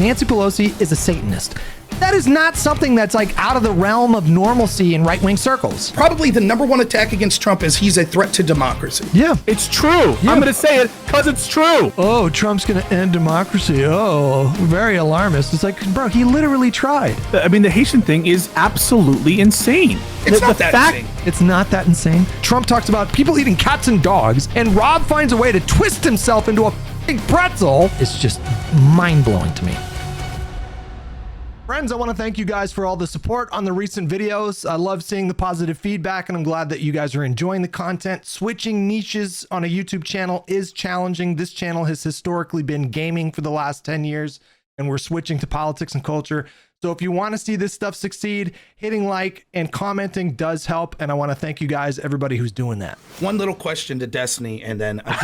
Nancy Pelosi is a Satanist. That is not something that's like out of the realm of normalcy in right-wing circles. Probably the number one attack against Trump is he's a threat to democracy. Yeah. It's true. Yeah. I'm going to say it because it's true. Oh, Trump's going to end democracy. Oh, very alarmist. It's like, bro, he literally tried. I mean, the Haitian thing is absolutely insane. It's not that insane. It's not that insane. Trump talks about people eating cats and dogs, and Rob finds a way to twist himself into a f***ing pretzel. It's just mind-blowing to me. Friends, I want to thank you guys for all the support on the recent videos. I love seeing the positive feedback, and I'm glad that you guys are enjoying the content. Switching niches on a YouTube channel is challenging. This channel has historically been gaming for the last 10 years, and we're switching to politics and culture. So if you want to see this stuff succeed, hitting like and commenting does help. And I want to thank you guys, everybody who's doing that. One little question to Destiny, and then I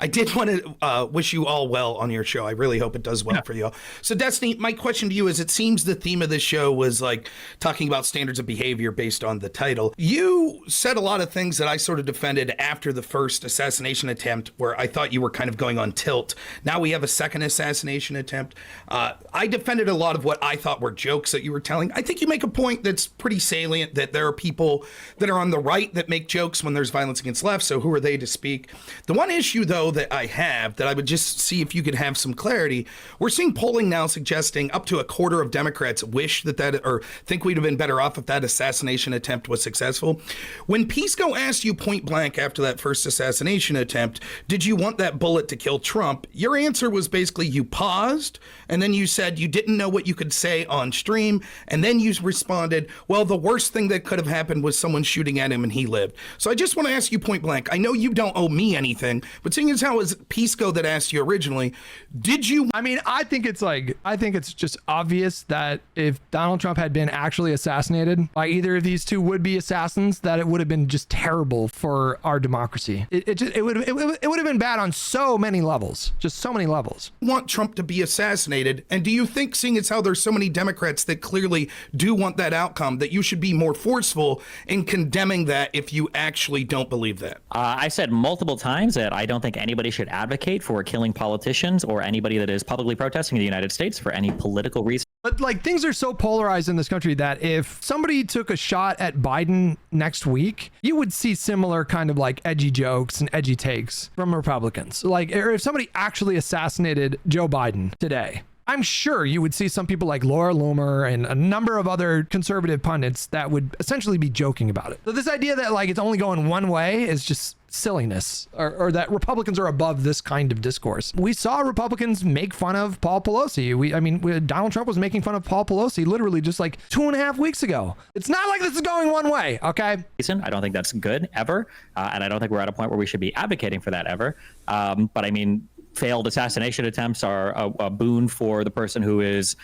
did want to wish you all well on your show. I really hope it does well for you all. So Destiny, my question to you is, it seems the theme of this show was like talking about standards of behavior based on the title. You said a lot of things that I sort of defended after the first assassination attempt, where I thought you were kind of going on tilt. Now we have a second assassination attempt. I defended a lot of what I thought were jokes that you were telling. I think you make a point that's pretty salient, that there are people that are on the right that make jokes when there's violence against left. So who are they to speak? The one issue, though, that I have that I would just see if you could have some clarity. We're seeing polling now suggesting up to a quarter of Democrats wish that or think we'd have been better off if that assassination attempt was successful. When Pisco asked you point blank after that first assassination attempt, did you want that bullet to kill Trump? Your answer was basically you paused, and then you said you didn't know what you could say on stream, and then you responded, well, the worst thing that could have happened was someone shooting at him and he lived. So I just want to ask you point blank, I know you don't owe me anything, but seeing as how it was Pisco that asked you originally, did you... I mean, I think it's just obvious that if Donald Trump had been actually assassinated by either of these two would-be assassins, that it would have been just terrible for our democracy. It would have been bad on so many levels, just so many levels. Want Trump to be assassinated, and do you think, seeing as how there's so many Democrats that clearly do want that outcome, that you should be more forceful in condemning that if you actually don't believe that? I said multiple times that I don't think anybody should advocate for killing politicians or anybody that is publicly protesting in the United States for any political reason. But like, things are so polarized in this country that if somebody took a shot at Biden next week, you would see similar kind of like edgy jokes and edgy takes from Republicans. Like, or if somebody actually assassinated Joe Biden today, I'm sure you would see some people like Laura Loomer and a number of other conservative pundits that would essentially be joking about it. So this idea that like it's only going one way is just silliness, or that Republicans are above this kind of discourse. We saw Republicans make fun of Paul Pelosi. Donald Trump was making fun of Paul Pelosi literally just like 2.5 weeks ago. It's not like this is going one way, okay? I don't think that's good ever, and I don't think we're at a point where we should be advocating for that ever. But I mean, failed assassination attempts are a boon for the person who is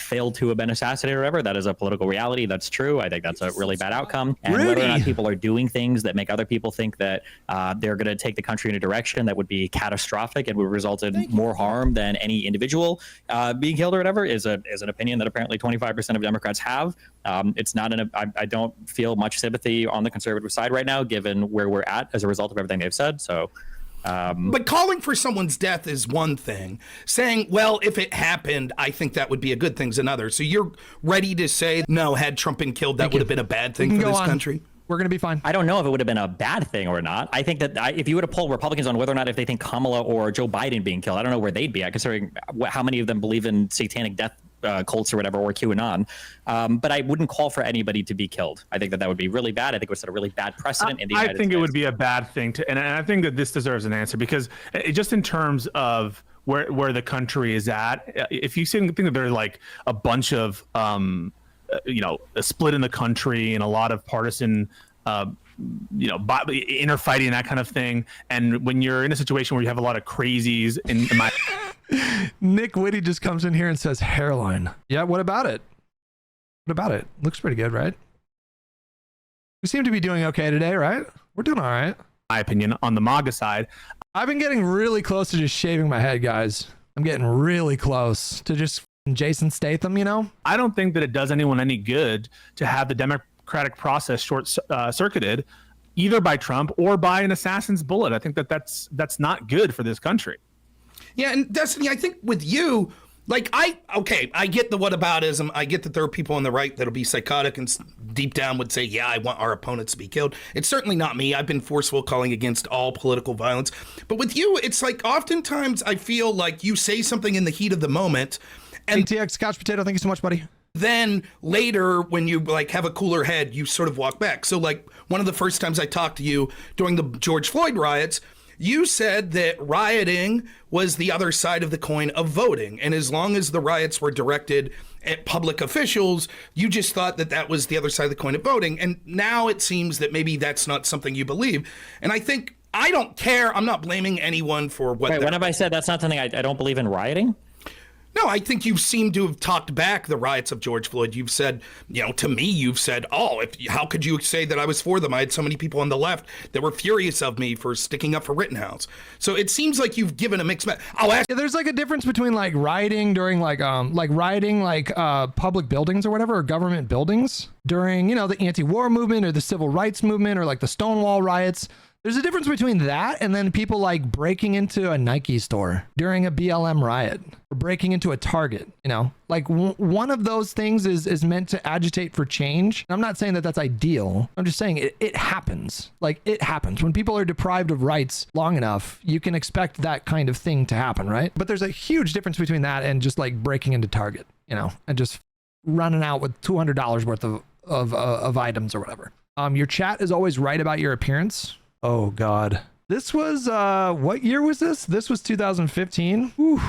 failed to have been assassinated or whatever. That is a political reality. That's true. I think that's a really bad outcome. And whether or not people are doing things that make other people think that they're going to take the country in a direction that would be catastrophic and would result in more harm than any individual being killed or whatever is an opinion that apparently 25% of Democrats have. It's not I don't feel much sympathy on the conservative side right now, given where we're at as a result of everything they've said. So. But calling for someone's death is one thing. Saying, well, if it happened, I think that would be a good thing is another. So you're ready to say, no, had Trump been killed, that would have been a bad thing for this country? We're going to be fine. I don't know if it would have been a bad thing or not. I think that if you were to poll Republicans on whether or not if they think Kamala or Joe Biden being killed, I don't know where they'd be at, considering how many of them believe in satanic death cults or whatever, or QAnon. But I wouldn't call for anybody to be killed. I think that would be really bad. I think it would set a really bad precedent in the United States. I think it would be a bad thing and I think that this deserves an answer, because just in terms of where the country is at, if you think that there's like a bunch of a split in the country and a lot of partisan inner fighting, that kind of thing, and when you're in a situation where you have a lot of crazies in my Nick Whitty just comes in here and says hairline. Yeah, what about it? What about it? Looks pretty good, right? We seem to be doing okay today, right? We're doing all right. My opinion on the MAGA side. I've been getting really close to just shaving my head, guys. I'm getting really close to just Jason Statham, you know? I don't think that it does anyone any good to have the democratic process short-circuited either by Trump or by an assassin's bullet. I think that's not good for this country. Yeah, and Destiny, I think with you, Like, I get the whataboutism. I get that there are people on the right that'll be psychotic and deep down would say, yeah, I want our opponents to be killed. It's certainly not me. I've been forceful calling against all political violence. But with you, it's like oftentimes I feel like you say something in the heat of the moment. And ATX Couch Potato, thank you so much, buddy. then later, when you like have a cooler head, you sort of walk back. So like one of the first times I talked to you during the George Floyd riots, you said that rioting was the other side of the coin of voting. And as long as the riots were directed at public officials, you just thought that that was the other side of the coin of voting. And now it seems that maybe that's not something you believe. And I think, I don't care. I'm not blaming anyone for what. Wait, when have I said that's not something I don't believe in rioting? No, I think you seem to have talked back the riots of George Floyd. You've said, to me, you've said, how could you say that I was for them? I had so many people on the left that were furious of me for sticking up for Rittenhouse. So it seems like you've given a mixed message. Yeah, there's like a difference between like rioting during public buildings or whatever, or government buildings during, the anti-war movement or the civil rights movement or like the Stonewall riots. There's a difference between that and then people like breaking into a Nike store during a BLM riot or breaking into a Target, like one of those things is meant to agitate for change. I'm not saying that that's ideal. I'm just saying it happens. Like it happens when people are deprived of rights long enough, you can expect that kind of thing to happen. Right. But there's a huge difference between that and just like breaking into Target, and just running out with $200 worth of items or whatever. Your chat is always right about your appearance. Oh God. This was, what year was this? This was 2015. Whew,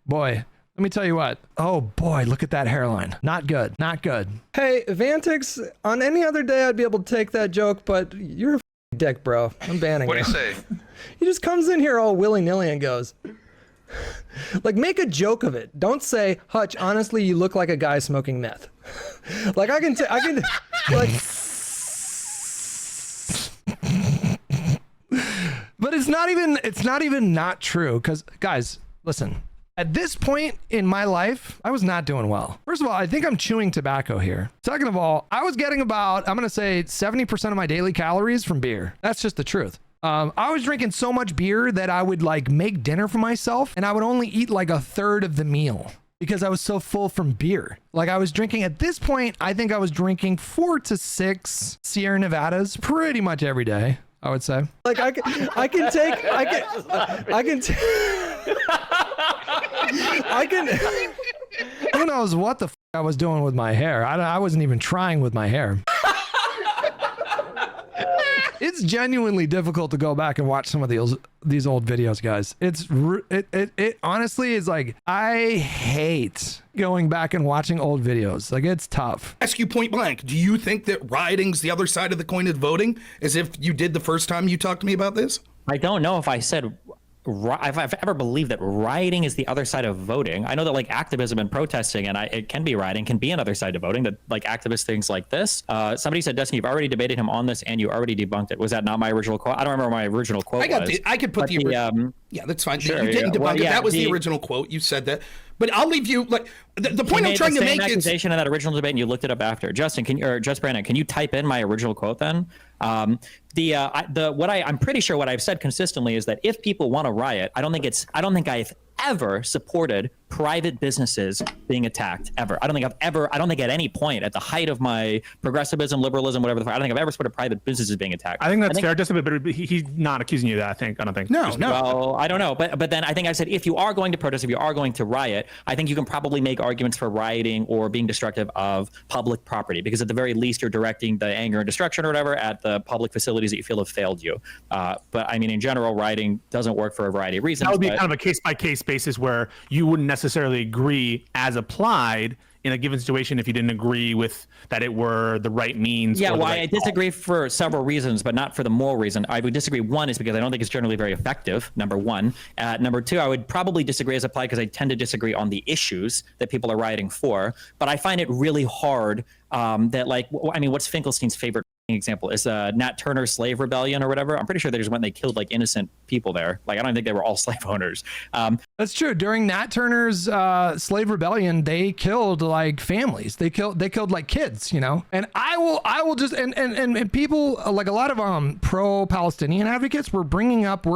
boy, let me tell you what. Oh boy, look at that hairline. Not good, not good. Hey, Vantix, on any other day I'd be able to take that joke, but you're a dick, bro. I'm banning you. What do you say? He just comes in here all willy-nilly and goes, like, make a joke of it. Don't say, Hutch, honestly, you look like a guy smoking meth. Like, I can, like... But it's not even not true. Because guys, listen, at this point in my life, I was not doing well. First of all, I think I'm chewing tobacco here. Second of all, I was getting about, I'm going to say 70% of my daily calories from beer. That's just the truth. I was drinking so much beer that I would like make dinner for myself and I would only eat like a third of the meal because I was so full from beer. Like I was drinking at this point, I think I was drinking 4 to 6 Sierra Nevadas pretty much every day, I would say. Like I can who knows what the I was doing with my hair. I wasn't even trying with my hair. It's genuinely difficult to go back and watch some of these old videos, guys. It honestly is like, I hate going back and watching old videos. Like it's tough. Ask you point blank, do you think that rioting's the other side of the coin of voting, as if you did the first time you talked to me about this? I don't know if I said if I've ever believed that rioting is the other side of voting. I know that like activism and protesting, and it can be rioting, can be another side of voting, that like activist things like this. Somebody said, Destiny, you've already debated him on this and you already debunked it. Was that not my original quote? I don't remember what my original quote was. I could put the yeah, that's fine. Sure, you didn't debunk it. Yeah, that was the original quote. You said that. But I'll leave you, like, the point I'm trying to make is... accusation in that original debate, and you looked it up after. Justin, Just Brandon, can you type in my original quote then? I'm pretty sure what I've said consistently is that if people want to riot, I don't think I've ever supported private businesses being attacked ever. I don't think at any point at the height of my progressivism, liberalism, whatever, I don't think I've ever supported private businesses being attacked. I think that's fair, Justin, but he's not accusing you of that, I don't think. No. Well, I don't know. But then I think I said, if you are going to protest, if you are going to riot, I think you can probably make arguments for rioting or being destructive of public property, because at the very least you're directing the anger and destruction or whatever at the public facilities that you feel have failed you. But I mean, in general, rioting doesn't work for a variety of reasons. That would be kind of a case-by-case basis where you wouldn't necessarily agree as applied in a given situation if you didn't agree with that it were the right means. Yeah, I disagree for several reasons, but not for the moral reason. I would disagree. One is because I don't think it's generally very effective, number one. Number two, I would probably disagree as applied because I tend to disagree on the issues that people are rioting for. But I find it really hard that, like, I mean, what's Finkelstein's favorite example is Nat Turner's slave rebellion or whatever. I'm pretty sure they just went and they killed like innocent people there. Like I don't think they were all slave owners. That's true. During Nat Turner's slave rebellion, they killed like families. They killed like kids, you know. And I will just and people like a lot of pro-Palestinian advocates were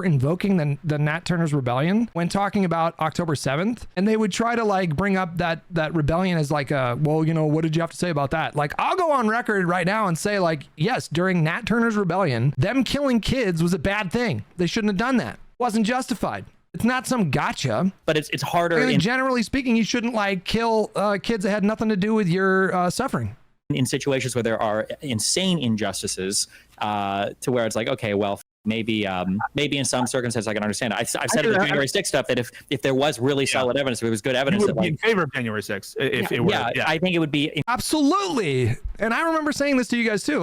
invoking the Nat Turner's rebellion when talking about October 7th, and they would try to like bring up that rebellion as like well, you know, what did you have to say about that? Like I'll go on record right now and say like, yes, during Nat Turner's rebellion, them killing kids was a bad thing. They shouldn't have done that. Wasn't justified. It's not some gotcha. But it's harder. I mean, generally speaking, you shouldn't like kill kids that had nothing to do with your suffering. In situations where there are insane injustices, to where it's like, okay, well, maybe in some circumstances I can understand. I've said in the January 6th stuff that if there was really solid evidence, if it was good evidence, you would be in favor of January 6th if it were. Yeah, I think it would be absolutely. And I remember saying this to you guys too.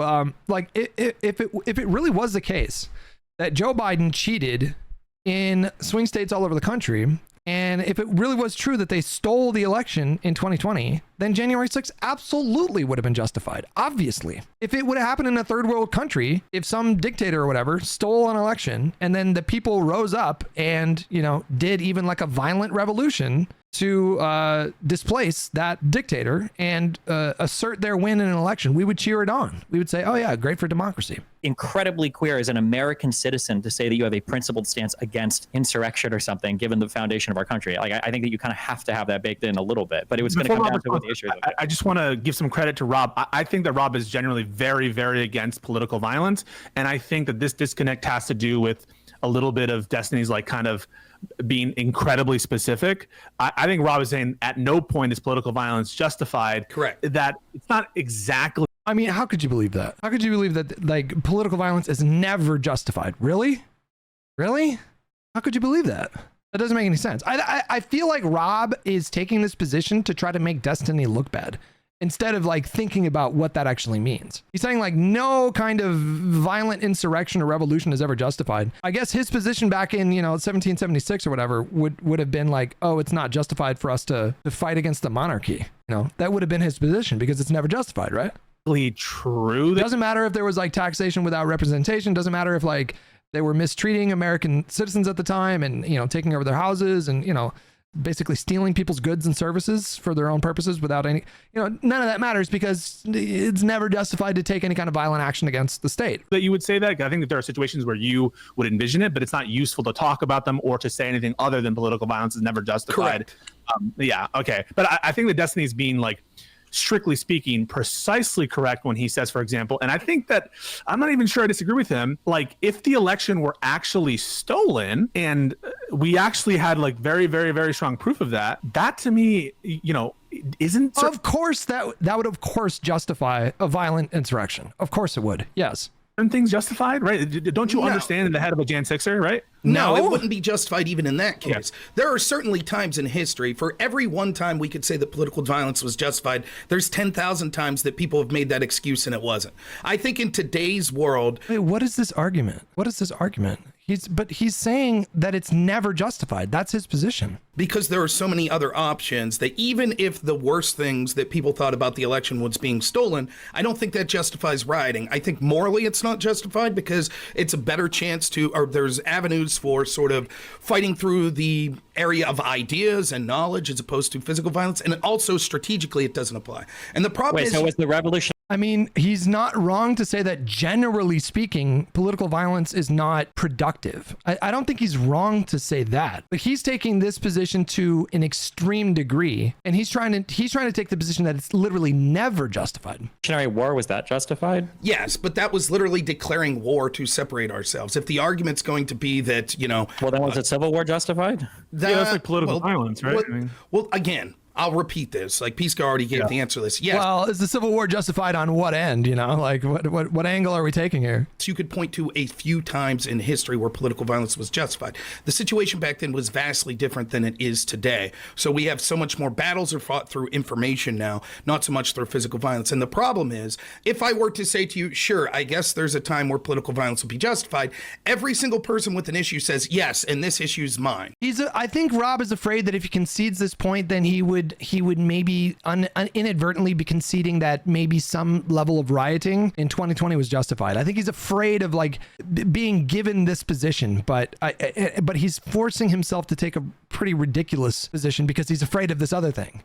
Like if it really was the case that Joe Biden cheated in swing states all over the country, and if it really was true that they stole the election in 2020, then January 6th absolutely would have been justified. Obviously. If it would have happened in a third world country, if some dictator or whatever stole an election and then the people rose up and, you know, did even like a violent revolution to displace that dictator and assert their win in an election, we would cheer it on. We would say, oh yeah, great for democracy. Incredibly queer as an American citizen to say that you have a principled stance against insurrection or something, given the foundation of our country. Like I think that you kind of have to have that baked in a little bit, but it was going to come down to what the issue is. I just want to give some credit to Rob. I think that Rob is generally very, very against political violence, and I think that this disconnect has to do with a little bit of Destiny's like kind of being incredibly specific. I think Rob is saying at no point is political violence justified. Correct. That it's not exactly. I mean, how could you believe that? How could you believe that like political violence is never justified? Really? Really? How could you believe that? That doesn't make any sense. I feel like Rob is taking this position to try to make Destiny look bad instead of like thinking about what that actually means. He's saying like no kind of violent insurrection or revolution is ever justified. I guess his position back in, you know, 1776 or whatever would have been like, oh, it's not justified for us to fight against the monarchy. You know, that would have been his position because it's never justified, right? True. Doesn't matter if there was like taxation without representation. Doesn't matter if like they were mistreating American citizens at the time and, you know, taking over their houses and, you know, basically stealing people's goods and services for their own purposes without any, you know, none of that matters because it's never justified to take any kind of violent action against the state. That you would say that? I think that there are situations where you would envision it, but it's not useful to talk about them or to say anything other than political violence is never justified. Yeah. Okay. But I think that Destiny's being like, strictly speaking, precisely correct when he says, for example, and I think that I'm not even sure I disagree with him. Like, if the election were actually stolen and we actually had like very, very, very strong proof of that, that to me, you know, isn't. Of course, that would, of course, justify a violent insurrection. Of course it would. Yes. Things justified, right? Don't you understand in the head of a Jan 6er, right? No, it wouldn't be justified even in that case. Yeah. There are certainly times in history, for every one time we could say that political violence was justified, there's 10,000 times that people have made that excuse and it wasn't. I think in today's world... Wait, what is this argument? What is this argument? He's saying that it's never justified. That's his position. Because there are so many other options that even if the worst things that people thought about the election was being stolen, I don't think that justifies rioting. I think morally it's not justified because it's a better chance to, or there's avenues for sort of fighting through the area of ideas and knowledge as opposed to physical violence. And also strategically it doesn't apply. And the problem is... so was the revolution... I mean, he's not wrong to say that generally speaking, political violence is not productive. I don't think he's wrong to say that, but he's taking this position to an extreme degree, and he's trying to take the position that it's literally never justified. War, was that justified? Yes, but that was literally declaring war to separate ourselves. If the argument's going to be that, you know... Well, then was it Civil War justified? That's like political violence, right? Well, again... I'll repeat this. Like Pisco already gave the answer to this. Yes. Well, is the Civil War justified on what end? You know, like what angle are we taking here? So you could point to a few times in history where political violence was justified. The situation back then was vastly different than it is today. So we have so much more battles are fought through information now, not so much through physical violence. And the problem is, if I were to say to you, sure, I guess there's a time where political violence will be justified, every single person with an issue says yes, and this issue is mine. I think Rob is afraid that if he concedes this point, then he would would maybe inadvertently be conceding that maybe some level of rioting in 2020 was justified. I think he's afraid of like being given this position, but he's forcing himself to take a pretty ridiculous position because he's afraid of this other thing.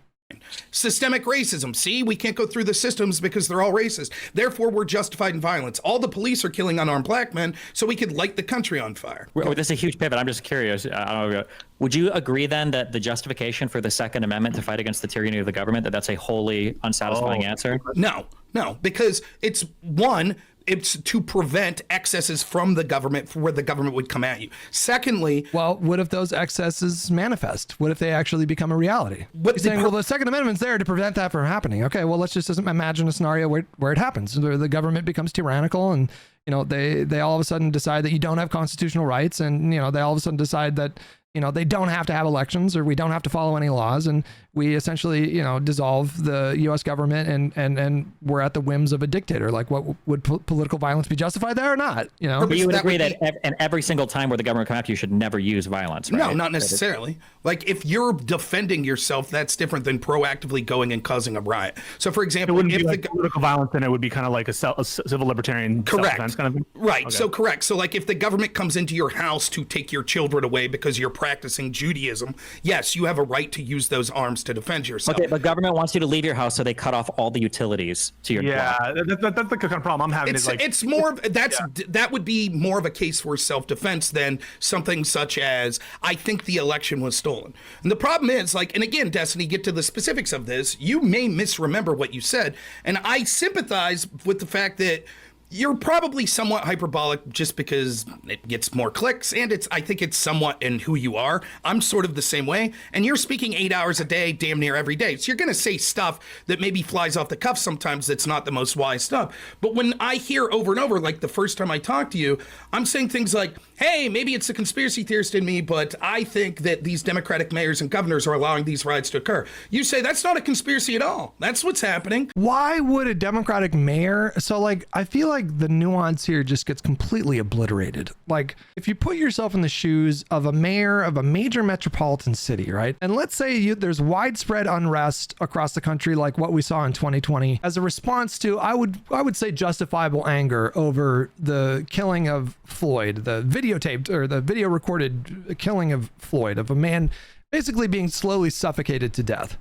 Systemic racism. See, we can't go through the systems because they're all racist. Therefore, we're justified in violence. All the police are killing unarmed black men so we could light the country on fire. Well, this is a huge pivot. I'm just curious. I don't know, would you agree then that the justification for the Second Amendment to fight against the tyranny of the government, that's a wholly unsatisfying answer? No, because it's to prevent excesses from the government where the government would come at you. Secondly, well, what if those excesses manifest? What if they actually become a reality? You're saying, well, the Second Amendment's there to prevent that from happening. Okay, well, let's just imagine a scenario where it happens, where the government becomes tyrannical and, you know, they all of a sudden decide that you don't have constitutional rights, and, you know, they all of a sudden decide that, you know, they don't have to have elections, or we don't have to follow any laws, and we essentially, you know, dissolve the U.S. government, and we're at the whims of a dictator. Like, what would political violence be justified there or not? You know, but you would agree that every single time where the government comes after you should never use violence, right? No, not necessarily. Like, if you're defending yourself, that's different than proactively going and causing a riot. So, for example, it wouldn't be like political violence, then it would be kind of like a civil libertarian self-defense kind of thing. Right. Okay. So correct. So, like, if the government comes into your house to take your children away because you're practicing Judaism, yes, you have a right to use those arms to defend yourself. Okay, but government wants you to leave your house, so they cut off all the utilities to your block. That's the kind of problem I'm having. It's more that would be more of a case for self-defense than something such as, I think the election was stolen. And the problem is, like, and again, Destiny, get to the specifics of this, you may misremember what you said, and I sympathize with the fact that you're probably somewhat hyperbolic just because it gets more clicks, and I think it's somewhat in who you are. I'm sort of the same way, and you're speaking 8 hours a day, damn near every day. So you're going to say stuff that maybe flies off the cuff sometimes that's not the most wise stuff. But when I hear over and over, like the first time I talked to you, I'm saying things like, hey, maybe it's a conspiracy theorist in me, but I think that these Democratic mayors and governors are allowing these riots to occur. You say that's not a conspiracy at all. That's what's happening. Why would a Democratic mayor? So, like, I feel like the nuance here just gets completely obliterated. Like, if you put yourself in the shoes of a mayor of a major metropolitan city, right? And let's say there's widespread unrest across the country, like what we saw in 2020, as a response to, I would say, justifiable anger over the killing of Floyd, the videotaped or the video recorded killing of Floyd, of a man basically being slowly suffocated to death.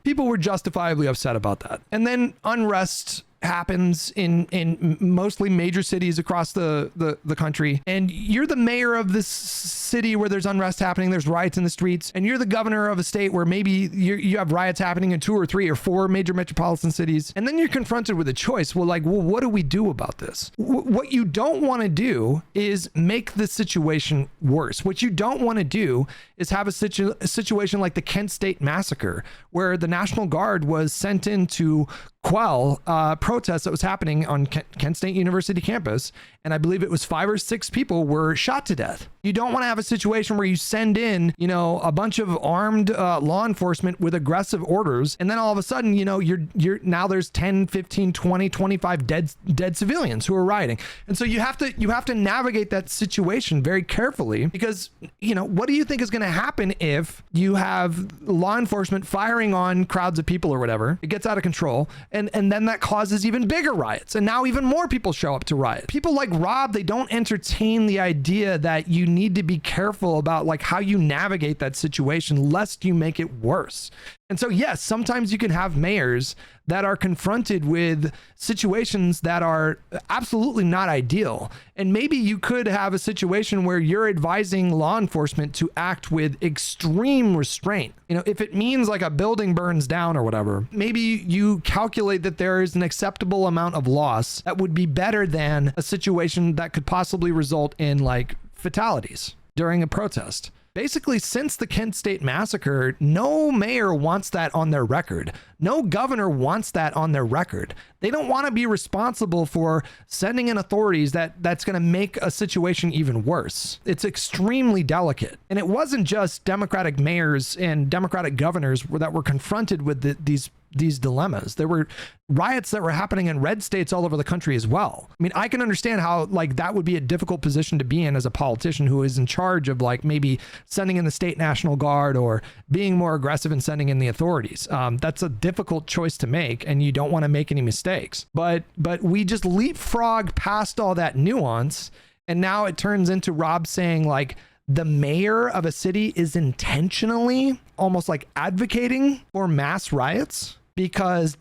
People were justifiably upset about that. And then unrest happens in mostly major cities across the country, and you're the mayor of this city where there's unrest happening, there's riots in the streets, and you're the governor of a state where maybe you have riots happening in 2 or 3 or 4 major metropolitan cities, and then you're confronted with a choice. Well, what do we do about this? What you don't want to do is make the situation worse. What you don't want to do is have a situation like the Kent State massacre, where the National Guard was sent in to quell protests that was happening on Kent State University campus, and I believe it was 5 or 6 people were shot to death. You don't want to have a situation where you send in, you know, a bunch of armed law enforcement with aggressive orders, and then all of a sudden, you know, you're now there's 10, 15, 20, 25 dead civilians who are rioting. And so you have to navigate that situation very carefully, because, you know, what do you think is going to happen if you have law enforcement firing on crowds of people or whatever? It gets out of control, and then that causes even bigger riots, and now even more people show up to riot. People like Rob, they don't entertain the idea that you need to be careful about like how you navigate that situation lest you make it worse. And so, yes, sometimes you can have mayors that are confronted with situations that are absolutely not ideal. And maybe you could have a situation where you're advising law enforcement to act with extreme restraint. You know, if it means like a building burns down or whatever, maybe you calculate that there is an acceptable amount of loss that would be better than a situation that could possibly result in like fatalities during a protest. Basically, since the Kent State massacre, no mayor wants that on their record. No governor wants that on their record. They don't want to be responsible for sending in authorities that's going to make a situation even worse. It's extremely delicate. And it wasn't just Democratic mayors and Democratic governors that were confronted with these dilemmas. There were riots that were happening in red states all over the country as well. I mean, I can understand how like that would be a difficult position to be in as a politician who is in charge of like maybe sending in the state National Guard or being more aggressive in sending in the authorities. That's a difficult choice to make, and you don't want to make any mistakes. But we just leapfrog past all that nuance, and now it turns into Rob saying like the mayor of a city is intentionally almost like advocating for mass riots because ...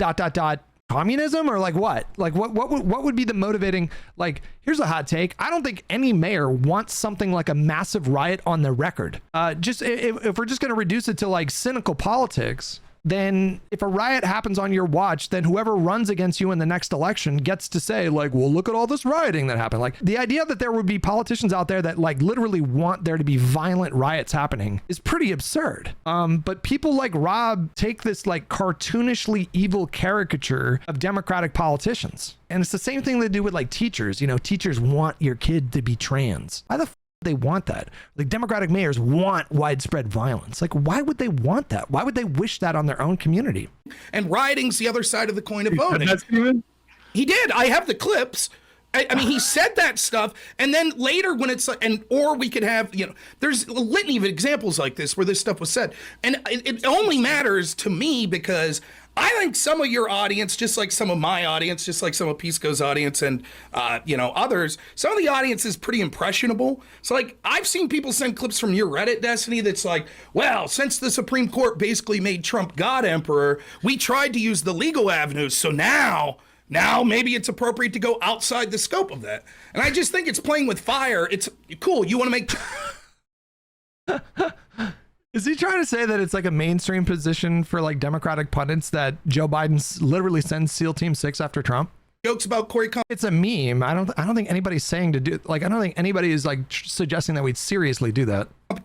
communism, or like what? Like what would be the motivating? Like, here's a hot take. I don't think any mayor wants something like a massive riot on their record. Just if we're just going to reduce it to like cynical politics, then if a riot happens on your watch, then whoever runs against you in the next election gets to say like, well, look at all this rioting that happened. Like the idea that there would be politicians out there that like literally want there to be violent riots happening is pretty absurd. But people like Rob take this like cartoonishly evil caricature of Democratic politicians. And it's the same thing they do with like teachers. You know, teachers want your kid to be trans. Why the they want that? Like Democratic mayors want widespread violence. Like, why would they want that? Why would they wish that on their own community? And rioting's the other side of the coin of voting. He did. I have the clips. I mean, he said that stuff, and then later when it's like, or we could have, you know, there's a litany of examples like this where this stuff was said, and it only matters to me because I think some of your audience, just like some of my audience, just like some of Pisco's audience and, you know, others, some of the audience is pretty impressionable. So, like, I've seen people send clips from your Reddit, Destiny, that's like, well, since the Supreme Court basically made Trump God Emperor, we tried to use the legal avenues. So now maybe it's appropriate to go outside the scope of that. And I just think it's playing with fire. It's cool. You want to make... Is he trying to say that it's like a mainstream position for like Democratic pundits that Joe Biden literally sends SEAL Team 6 after Trump? Jokes about Corey Compton. It's a meme. I don't think anybody's saying to do, like, I don't think anybody is like suggesting that we'd seriously do that. I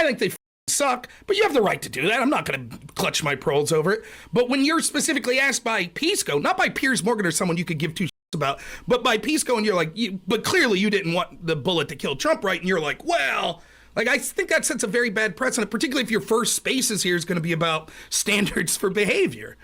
think they suck, but you have the right to do that. I'm not going to clutch my pearls over it. But when you're specifically asked by Pisco, not by Piers Morgan or someone you could give two shits about, but by Pisco, and you're like, but clearly you didn't want the bullet to kill Trump, right? And you're like, well... Like, I think that sets a very bad precedent, particularly if your first spaces here is going to be about standards for behavior.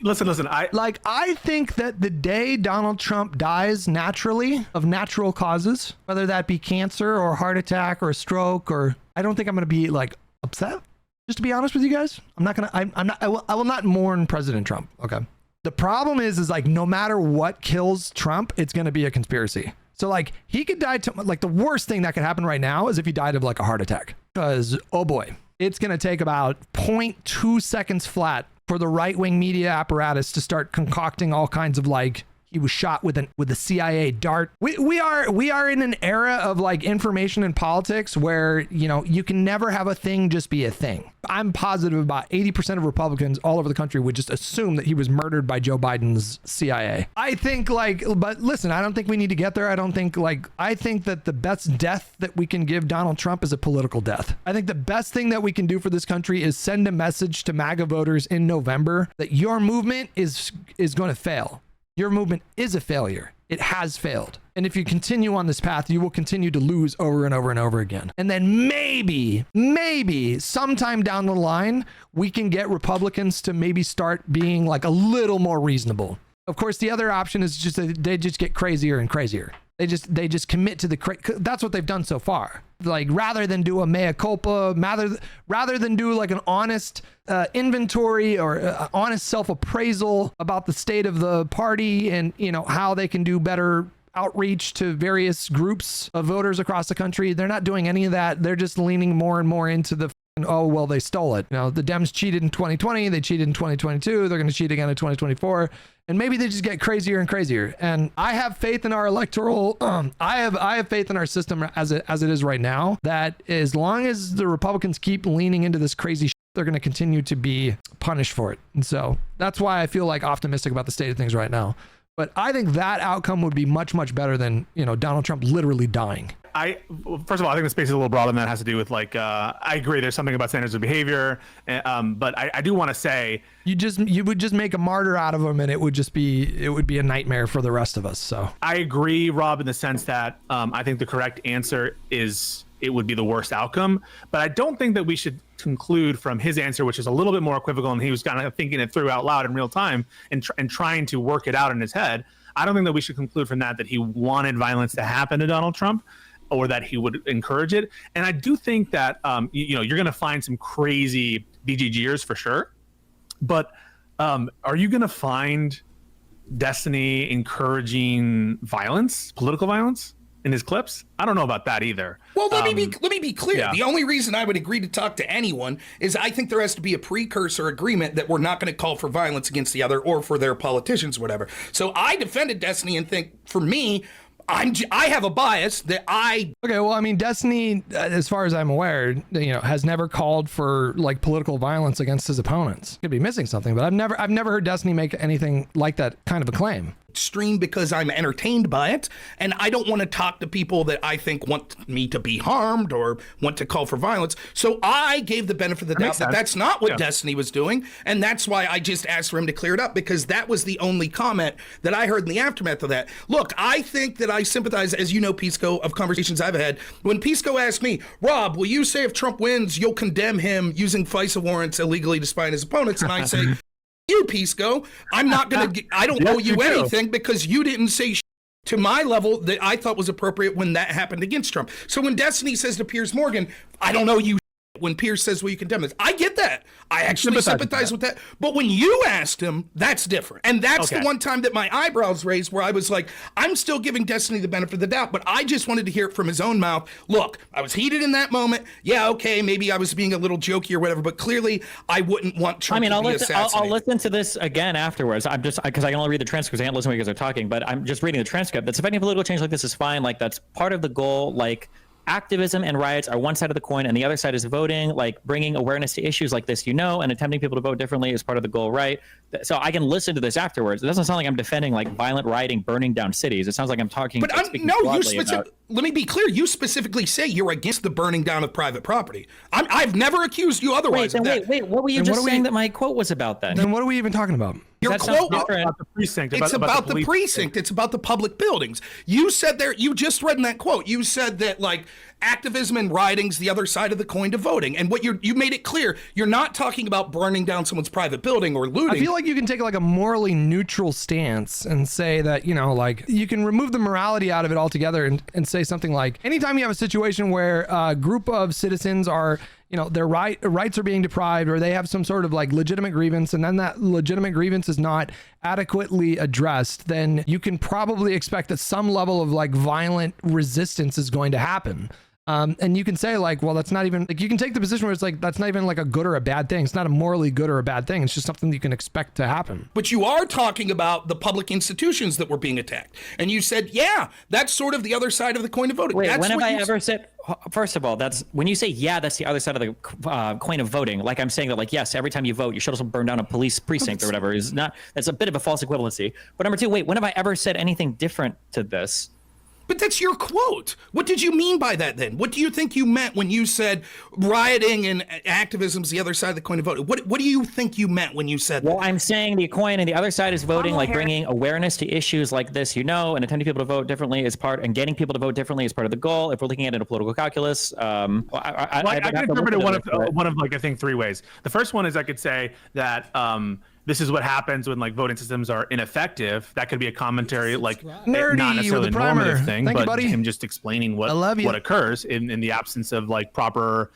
Listen, I think that the day Donald Trump dies naturally of natural causes, whether that be cancer or heart attack or stroke, or I don't think I'm going to be like upset. Just to be honest with you guys, I will not mourn President Trump. Okay. The problem is like, no matter what kills Trump, it's going to be a conspiracy. So like he could die to, like the worst thing that could happen right now is if he died of like a heart attack, because oh boy, it's going to take about 0.2 seconds flat for the right-wing media apparatus to start concocting all kinds of like he was shot with the CIA dart. We are in an era of like information and politics where, you know, you can never have a thing just be a thing. I'm positive about 80% of Republicans all over the country would just assume that he was murdered by Joe Biden's CIA. I think like, but listen, I don't think we need to get there. I think that the best death that we can give Donald Trump is a political death. I think the best thing that we can do for this country is send a message to MAGA voters in November that your movement is going to fail. Your movement is a failure. It has failed. And if you continue on this path, you will continue to lose over and over and over again. And then maybe sometime down the line, we can get Republicans to maybe start being like a little more reasonable. Of course, the other option is just that they just get crazier and crazier. They just commit to that's what they've done so far. Like rather than do a mea culpa, rather than do like an honest inventory or honest self-appraisal about the state of the party and, you know, how they can do better outreach to various groups of voters across the country. They're not doing any of that. They're just leaning more and more into the oh, well, they stole it. You know, the Dems cheated in 2020. They cheated in 2022. They're going to cheat again in 2024. And maybe they just get crazier and crazier. And I have faith in our electoral. I have faith in our system as it is right now, that as long as the Republicans keep leaning into this crazy shit, they're going to continue to be punished for it. And so that's why I feel like optimistic about the state of things right now. But I think that outcome would be much, much better than, you know, Donald Trump literally dying. first of all, I think the space is a little broader than that. Has to do with like, I agree. There's something about standards of behavior, but I do want to say you would just make a martyr out of him, and it would be a nightmare for the rest of us. So I agree, Rob, in the sense that I think the correct answer is it would be the worst outcome. But I don't think that we should conclude from his answer, which is a little bit more equivocal, and he was kind of thinking it through out loud in real time and trying to work it out in his head. I don't think that we should conclude from that he wanted violence to happen to Donald Trump, or that he would encourage it. And I do think that you're going to find some crazy BGGers for sure. But are you going to find Destiny encouraging violence, political violence, in his clips? I don't know about that either. Well, let me be clear. Yeah. The only reason I would agree to talk to anyone is I think there has to be a precursor agreement that we're not going to call for violence against the other or for their politicians or whatever. So I defended Destiny and think, for me, I have a bias that I... Okay, well, I mean, Destiny, as far as I'm aware, has never called for like political violence against his opponents. Could be missing something, but I've never heard Destiny make anything like that kind of a claim. Stream because I'm entertained by it, and I don't want to talk to people that I think want me to be harmed or want to call for violence. So I gave the benefit of the doubt that that's not what Destiny was doing, and that's why I just asked for him to clear it up, because that was the only comment that I heard in the aftermath of that. Look, I think that I sympathize, as you know, Pisco, of conversations I've had. When Pisco asked me, Rob, will you say if Trump wins, you'll condemn him using FISA warrants illegally to spy on his opponents? And I say, you, Pisco, I'm not going to, I don't owe you anything because you didn't say to my level that I thought was appropriate when that happened against Trump. So when Destiny says to Piers Morgan, I don't owe you when Piers says, well, you condemn this, I get that. I actually sympathize with that. But when you asked him, that's different. And that's the one time that my eyebrows raised where I was like, I'm still giving Destiny the benefit of the doubt, but I just wanted to hear it from his own mouth. Look, I was heated in that moment. Yeah, okay, maybe I was being a little jokey or whatever, but clearly I wouldn't want Trump to be assassinated. I'll listen to this again afterwards. I'm just, because I can only read the transcript because I can't listen when you guys are talking, but I'm just reading the transcript. That's affecting political change like this is fine. Like, that's part of the goal. Like, activism and riots are one side of the coin, and the other side is voting. Like, bringing awareness to issues like this, and attempting people to vote differently is part of the goal, right? So I can listen to this afterwards. It doesn't sound like I'm defending like violent rioting, burning down cities. It sounds like I'm talking. But let me be clear. You specifically say you're against the burning down of private property. I've never accused you otherwise. Wait. What were you just saying that my quote was about then? Then what are we even talking about? Your quote about the precinct. It's about the precinct. It's about the public buildings. You said there. You just read in that quote. You said that like activism and rioting's the other side of the coin to voting. And what you made it clear, you're not talking about burning down someone's private building or looting. I feel like you can take like a morally neutral stance and say that, like you can remove the morality out of it altogether and say something like, anytime you have a situation where a group of citizens are, their rights are being deprived, or they have some sort of like legitimate grievance, and then that legitimate grievance is not adequately addressed, then you can probably expect that some level of like violent resistance is going to happen. And you can say like, well, that's not even like, you can take the position where it's like, that's not even like a good or a bad thing. It's not a morally good or a bad thing. It's just something that you can expect to happen. But you are talking about the public institutions that were being attacked. And you said, yeah, that's sort of the other side of the coin of voting. Wait, when have I ever said, first of all, that's when you say, yeah, that's the other side of the coin of voting. Like, I'm saying that like, yes, every time you vote, you should also burn down a police precinct or whatever. Is not, that's a bit of a false equivalency. But number two, wait, when have I ever said anything different to this? But that's your quote. What did you mean by that then? What do you think you meant when you said rioting and activism's the other side of the coin of voting? What do you think you meant when you said that? Well, I'm saying the coin and the other side is voting, like bringing awareness to issues like this, and attempting people to vote differently is part, and getting people to vote differently is part of the goal. If we're looking at it in a political calculus, I can interpret it one of like, I think, three ways. The first one is I could say that this is what happens when like voting systems are ineffective. That could be a commentary, like Nerdy not necessarily a normative thing, Thank but you, him just explaining what occurs in the absence of like proper,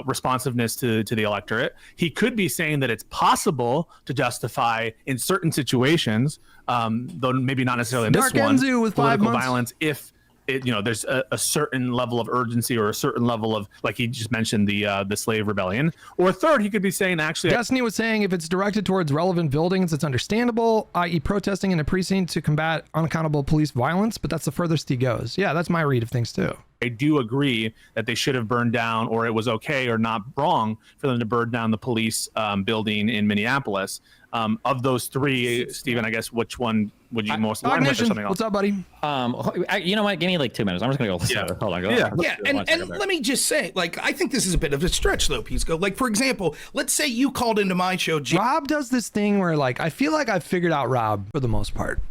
responsiveness to the electorate. He could be saying that it's possible to justify in certain situations, though maybe not necessarily in this one, political violence if there's a certain level of urgency or a certain level of, like he just mentioned, the slave rebellion. Or third, he could be saying actually, Destiny was saying if it's directed towards relevant buildings, it's understandable, i.e. protesting in a precinct to combat unaccountable police violence, but that's the furthest he goes. Yeah, that's my read of things too. I do agree that they should have burned down, or it was okay or not wrong for them to burn down the police building in Minneapolis. Of those three, Stephen, I guess which one would you most want, or Cognition, something else? what's up, buddy? You know what? Give me like 2 minutes. I'm just gonna go. Yeah. Hold on. Go. Yeah. Yeah, and let me just say, like, I think this is a bit of a stretch, though, Pisco. Like, for example, let's say you called into my show, Rob does this thing where, like, I feel like I've figured out Rob for the most part.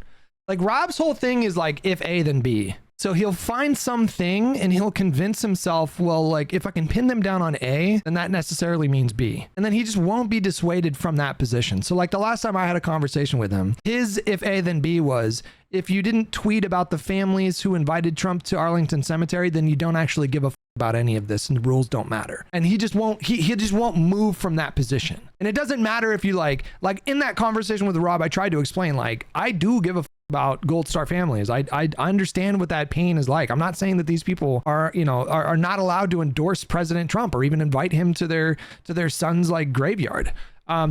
Like, Rob's whole thing is like, if A, then B. So he'll find something and he'll convince himself, well, like, if I can pin them down on A, then that necessarily means B. And then he just won't be dissuaded from that position. So, like, the last time I had a conversation with him, his if A, then B was, if you didn't tweet about the families who invited Trump to Arlington Cemetery, then you don't actually give a about any of this and the rules don't matter. And he just won't, he just won't move from that position. And it doesn't matter if you like in that conversation with Rob, I tried to explain, like, I do give a about Gold Star families. I understand what that pain is like. I'm not saying that these people are, you know, are not allowed to endorse President Trump or even invite him to their son's like graveyard. I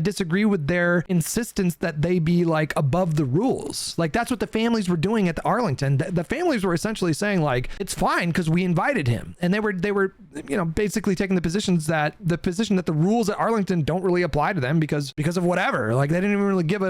disagree with their insistence that they be like above the rules. Like, that's what the families were doing at the Arlington. The families were essentially saying, like, it's fine because we invited him, and they were you know, basically taking the position that the rules at Arlington don't really apply to them because of whatever. Like, they didn't even really give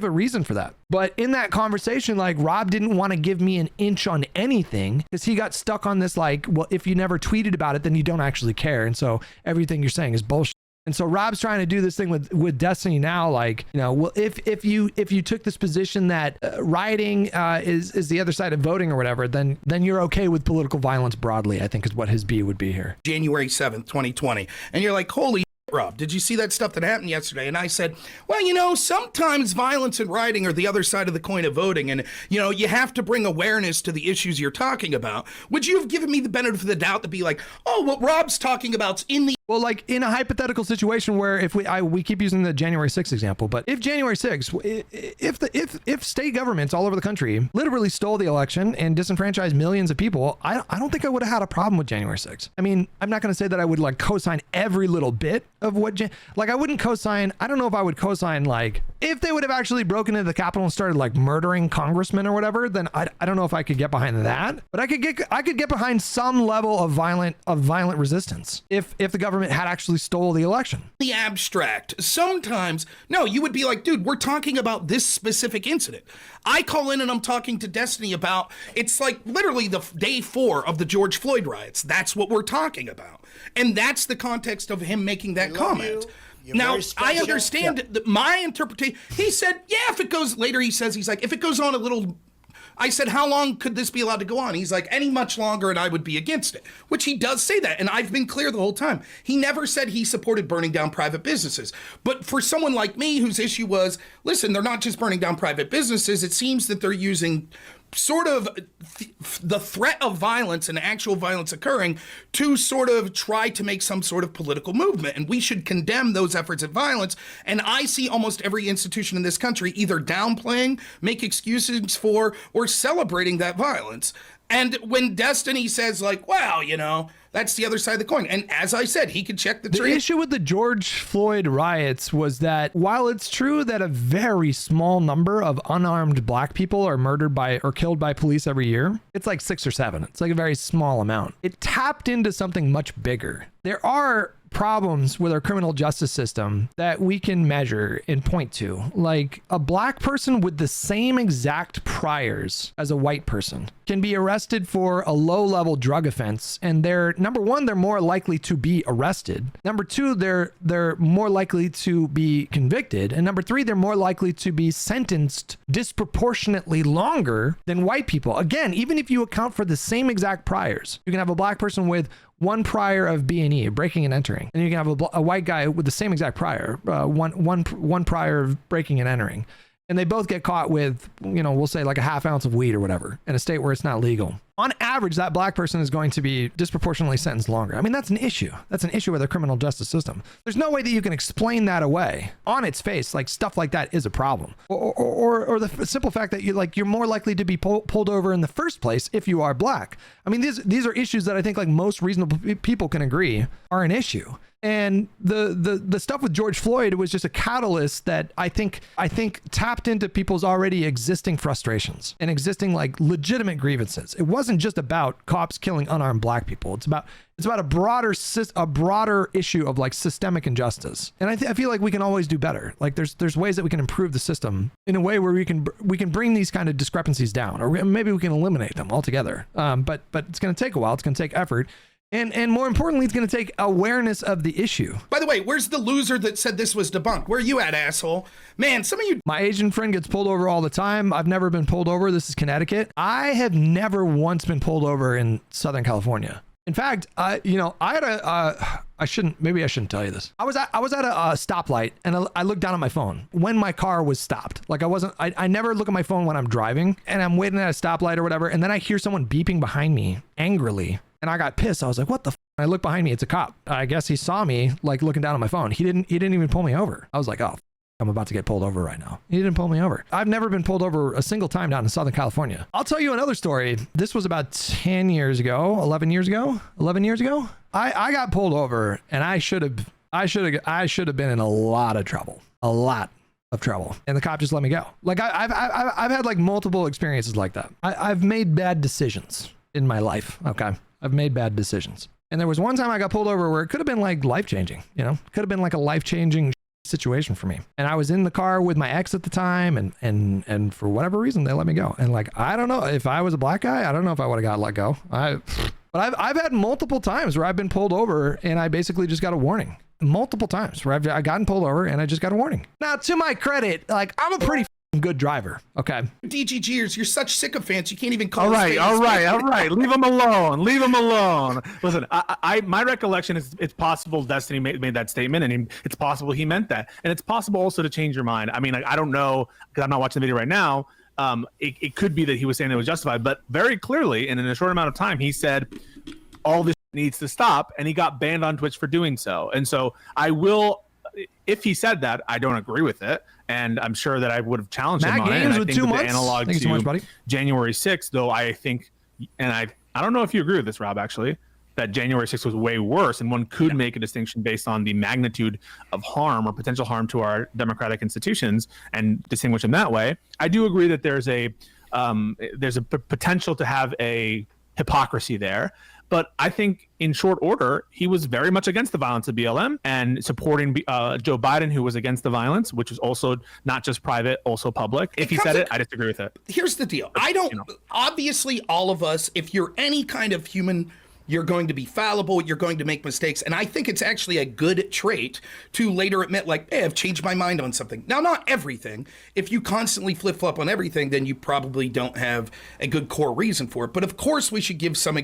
a reason for that. But in that conversation, like, Rob didn't want to give me an inch on anything because he got stuck on this, like, well, if you never tweeted about it, then you don't actually care, and so everything you're saying is bullshit. And so Rob's trying to do this thing with Destiny now, like, you know, well, if you took this position that rioting is the other side of voting or whatever, then you're okay with political violence broadly, I think is what his B would be here. January 7th, 2020. And you're like, holy Rob, did you see that stuff that happened yesterday? And I said, well, you know, sometimes violence and rioting are the other side of the coin of voting. And, you know, you have to bring awareness to the issues you're talking about. Would you have given me the benefit of the doubt to be like, oh, what Rob's talking about's in the... Well, like, in a hypothetical situation where if we keep using the January 6th example, but if January 6th, if state governments all over the country literally stole the election and disenfranchised millions of people, I don't think I would have had a problem with January 6th. I mean, I'm not going to say that I would like co-sign every little bit of what, like, I wouldn't co-sign, I don't know if I would co-sign, like, if they would have actually broken into the Capitol and started like murdering congressmen or whatever, then I don't know if I could get behind that, but I could get behind some level of violent resistance if the government had actually stole the election. The abstract. Sometimes, no, you would be like, dude, we're talking about this specific incident. I call in and I'm talking to Destiny about, it's like literally the day 4 of the George Floyd riots. That's what we're talking about. And that's the context of him making that comment. Now, I understand my interpretation. He said, yeah, if it goes later, he's like, if it goes on a little... I said, how long could this be allowed to go on? He's like, any much longer and I would be against it, which he does say that. And I've been clear the whole time. He never said he supported burning down private businesses. But for someone like me, whose issue was, listen, they're not just burning down private businesses. It seems that they're using sort of the threat of violence and actual violence occurring to sort of try to make some sort of political movement. And we should condemn those efforts at violence. And I see almost every institution in this country either downplaying, make excuses for, or celebrating that violence. And when Destiny says, like, well, you know, that's the other side of the coin. And as I said, he could check the tree. The issue with the George Floyd riots was that while it's true that a very small number of unarmed black people are murdered by or killed by police every year, it's like 6 or 7. It's like a very small amount. It tapped into something much bigger. There are problems with our criminal justice system that we can measure and point to. Like, a black person with the same exact priors as a white person can be arrested for a low-level drug offense, and they're, number one, they're more likely to be arrested. Number two, they're more likely to be convicted. And number three, they're more likely to be sentenced disproportionately longer than white people. Again, even if you account for the same exact priors, you can have a black person with one prior of B&E, breaking and entering, and you can have a white guy with the same exact prior, one prior of breaking and entering, and they both get caught with, you know, we'll say like a half ounce of weed or whatever in a state where it's not legal. On average, that black person is going to be disproportionately sentenced longer. I mean, that's an issue. That's an issue with our criminal justice system. There's no way that you can explain that away. On its face, like, stuff like that is a problem. Or the simple fact that you're more likely to be pulled over in the first place if you are black. I mean, these are issues that I think like most reasonable people can agree are an issue. And the stuff with George Floyd was just a catalyst that I think tapped into people's already existing frustrations and existing like legitimate grievances. It wasn't wasn't just about cops killing unarmed black people. It's about a broader issue of like systemic injustice. And I feel like we can always do better. Like there's ways that we can improve the system in a way where we can bring these kind of discrepancies down, or maybe we can eliminate them altogether. But it's going to take a while. It's going to take effort. And more importantly, it's going to take awareness of the issue. By the way, where's the loser that said this was debunked? Where are you at, asshole? Man, some of you... My Asian friend gets pulled over all the time. I've never been pulled over. This is Connecticut. I have never once been pulled over in Southern California. In fact, I had maybe I shouldn't tell you this. I was at a stoplight and I looked down at my phone when my car was stopped. Like I never look at my phone when I'm driving and I'm waiting at a stoplight or whatever. And then I hear someone beeping behind me angrily. And I got pissed. I was like, what the f? I look behind me. It's a cop. I guess he saw me like looking down at my phone. He didn't even pull me over. I was like, oh, I'm about to get pulled over right now. He didn't pull me over. I've never been pulled over a single time down in Southern California. I'll tell you another story. This was about 11 years ago. I got pulled over and I should have been in a lot of trouble. And the cop just let me go. Like I've had like multiple experiences like that. I've made bad decisions in my life. Okay. I've made bad decisions. And there was one time I got pulled over where it could have been like life-changing, could have been like a life-changing situation for me. And I was in the car with my ex at the time and for whatever reason, they let me go. And like, I don't know if I was a black guy, I don't know if I would have got let go. But I've had multiple times where I've been pulled over and I basically just got a warning. Multiple times where I've gotten pulled over and I just got a warning. Now, to my credit, like I'm a pretty good driver. Okay. DGGers, you're such sycophants. You can't even call. All right. Leave him alone. Listen, my recollection is it's possible Destiny made that statement, and it's possible he meant that, and it's possible also to change your mind. I mean, like, I don't know because I'm not watching the video right now. It could be that he was saying it was justified, but very clearly, and in a short amount of time, he said all this needs to stop, and he got banned on Twitch for doing so. And so I will. If he said that, I don't agree with it, and I'm sure that I would have challenged him on it. And I think that the analog to January 6th, though, I think, and I don't know if you agree with this, Rob, actually, that January 6th was way worse, and one could make a distinction based on the magnitude of harm or potential harm to our democratic institutions and distinguish them that way. I do agree that there's a potential to have a hypocrisy there. But I think in short order, he was very much against the violence of BLM and supporting Joe Biden, who was against the violence, which was also not just private, also public. If he said it, I disagree with it. Here's the deal. Obviously, all of us, if you're any kind of human, you're going to be fallible, you're going to make mistakes. And I think it's actually a good trait to later admit, like, hey, I've changed my mind on something. Now, not everything. If you constantly flip-flop on everything, then you probably don't have a good core reason for it. But of course, we should give some,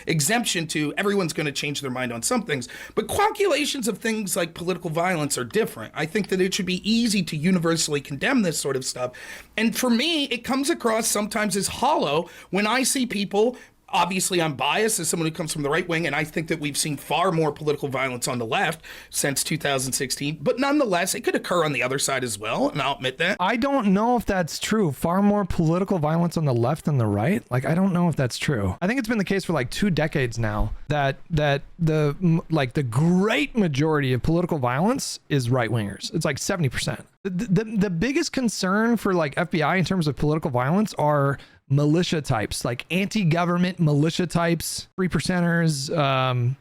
exemption to everyone's going to change their mind on some things. But calculations of things like political violence are different. I think that it should be easy to universally condemn this sort of stuff. And for me, it comes across sometimes as hollow when I see people. Obviously, I'm biased as someone who comes from the right wing, and I think that we've seen far more political violence on the left since 2016. But nonetheless, it could occur on the other side as well, and I'll admit that. I don't know if that's true. Far more political violence on the left than the right. Like, I don't know if that's true. I think it's been the case for like 2 decades now that the great majority of political violence is right wingers. It's like 70%. The biggest concern for like FBI in terms of political violence are militia types, like anti-government militia types, 3%ers,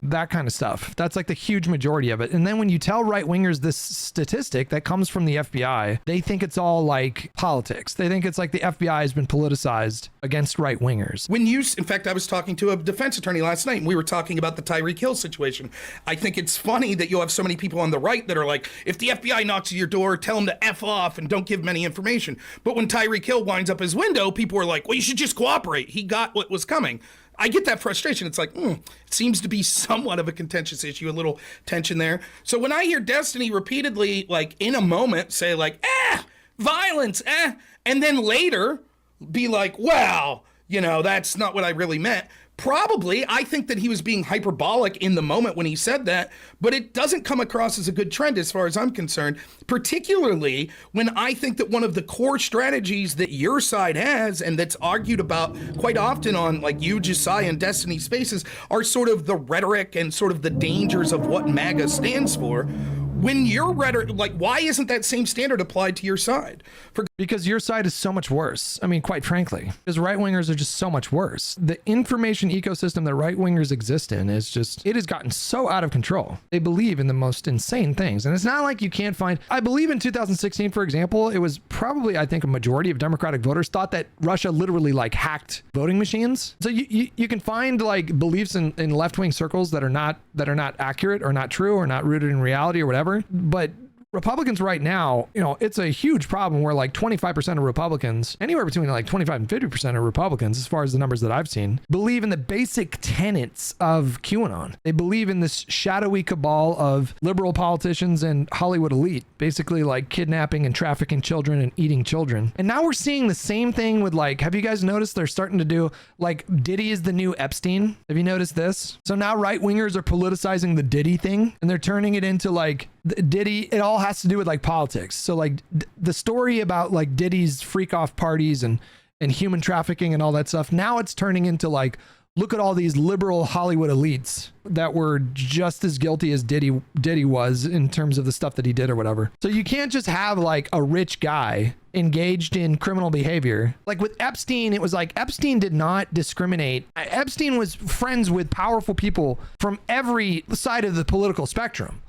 that kind of stuff. That's like the huge majority of it. And then when you tell right wingers this statistic that comes from the FBI, they think it's all like politics. They think it's like the FBI has been politicized against right wingers. In fact, I was talking to a defense attorney last night and we were talking about the Tyreek Hill situation. I think it's funny that you'll have so many people on the right that are like, if the FBI knocks at your door, tell them to F off and don't give them any information. But when Tyreek Hill winds up his window, people are like, well, you should just cooperate. He got what was coming. I get that frustration. It's like, it seems to be somewhat of a contentious issue, a little tension there. So when I hear Destiny repeatedly, like in a moment, say like, violence, and then later be like, well, that's not what I really meant. Probably, I think that he was being hyperbolic in the moment when he said that, but it doesn't come across as a good trend as far as I'm concerned, particularly when I think that one of the core strategies that your side has and that's argued about quite often on like you, Josiah, and Destiny Spaces are sort of the rhetoric and sort of the dangers of what MAGA stands for. When your rhetoric, like, why isn't that same standard applied to your side? For because your side is so much worse. I mean, quite frankly, because right-wingers are just so much worse. The information ecosystem that right-wingers exist in is just, it has gotten so out of control. They believe in the most insane things. And it's not like you can't find, I believe in 2016, for example, it was probably, I think, a majority of Democratic voters thought that Russia literally like hacked voting machines. So you can find like beliefs in left-wing circles that are not accurate or not true or not rooted in reality or whatever. But Republicans right now, you know, it's a huge problem where like 25% of Republicans, anywhere between like 25 and 50% of Republicans, as far as the numbers that I've seen, believe in the basic tenets of QAnon. They believe in this shadowy cabal of liberal politicians and Hollywood elite, basically like kidnapping and trafficking children and eating children. And now we're seeing the same thing with like, have you guys noticed they're starting to do like Diddy is the new Epstein? Have you noticed this? So now right wingers are politicizing the Diddy thing and they're turning it into like Diddy, it all has to do with like politics. So like the story about like Diddy's freak off parties and human trafficking and all that stuff, now it's turning into like, look at all these liberal Hollywood elites that were just as guilty as Diddy was in terms of the stuff that he did or whatever. So you can't just have like a rich guy engaged in criminal behavior. Like with Epstein, it was like Epstein did not discriminate. Epstein was friends with powerful people from every side of the political spectrum.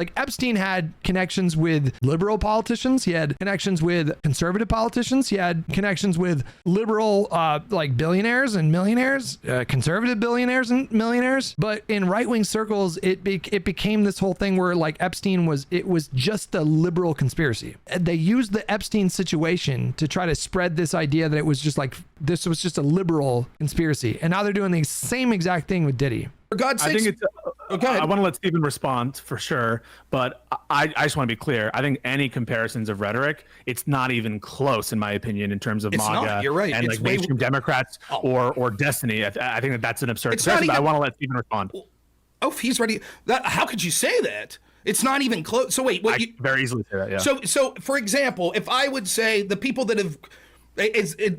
Like Epstein had connections with liberal politicians. He had connections with conservative politicians. He had connections with liberal, like billionaires and millionaires, conservative billionaires and millionaires. But in right-wing circles, it became this whole thing where like Epstein was just a liberal conspiracy. They used the Epstein situation to try to spread this idea that it was just like, this was just a liberal conspiracy. And now they're doing the same exact thing with Diddy. For God's sake. I think it's. I want to let Stephen respond for sure, but I just want to be clear. I think any comparisons of rhetoric, it's not even close, in my opinion, in terms of MAGA You're right. and It's like mainstream Democrats or Destiny. I think that's an absurd comparison. But I want to let Stephen respond. Oh, if he's ready. How could you say that? It's not even close. So wait, what? I very easily say that. Yeah. So for example, if I would say the people that have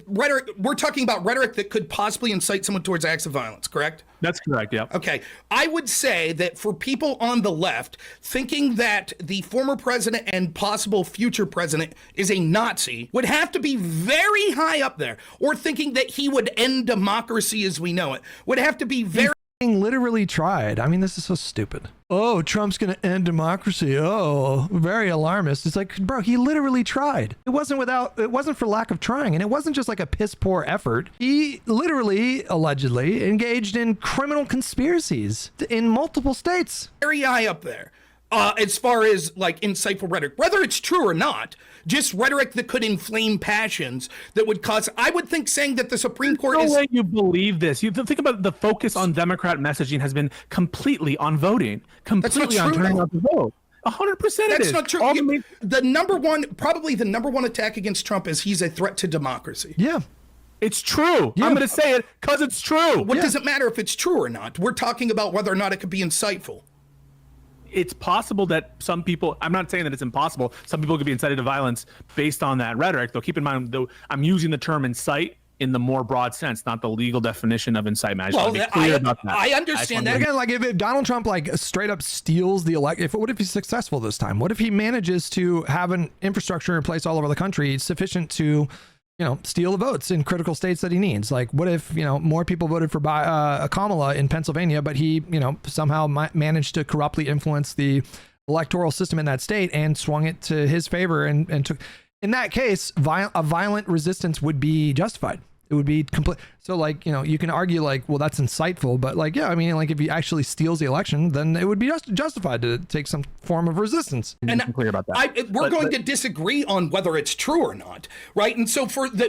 rhetoric, we're talking about rhetoric that could possibly incite someone towards acts of violence, correct? That's correct, yeah. Okay. I would say that for people on the left thinking that the former president and possible future president is a Nazi would have to be very high up there, or thinking that he would end democracy as we know it would have to be very literally tried. I mean, this is so stupid. Oh, Trump's going to end democracy. Oh, very alarmist. It's like, bro, he literally tried. It wasn't for lack of trying. And it wasn't just like a piss poor effort. He literally, allegedly, engaged in criminal conspiracies in multiple states. very high up there. As far as like insightful rhetoric, whether it's true or not, just rhetoric that could inflame passions that would cause, I would think saying that the Supreme Court no way you believe this. You think about the focus on Democrat messaging has been completely on voting, completely on turning out to vote. 100% it is. That's not true. Probably the number one attack against Trump is he's a threat to democracy. Yeah. It's true. Yeah. I'm going to say it because it's true. What does it matter if it's true or not? We're talking about whether or not it could be insightful. It's possible that some people, I'm not saying that it's impossible, some people could be incited to violence based on that rhetoric, though keep in mind, though, I'm using the term incite in the more broad sense, not the legal definition of incitement. I understand that. Again, like if Donald Trump like straight up steals the election, what if he's successful this time? What if he manages to have an infrastructure in place all over the country sufficient to, steal the votes in critical states that he needs? Like, what if, more people voted for Kamala in Pennsylvania, but he, somehow managed to corruptly influence the electoral system in that state and swung it to his favor and took, in that case, a violent resistance would be justified. It would be complete. So like, you can argue like, well, that's insightful, but like, yeah, I mean, like if he actually steals the election, then it would be justified to take some form of resistance. And I'm clear about that. We're going to disagree on whether it's true or not, right? And so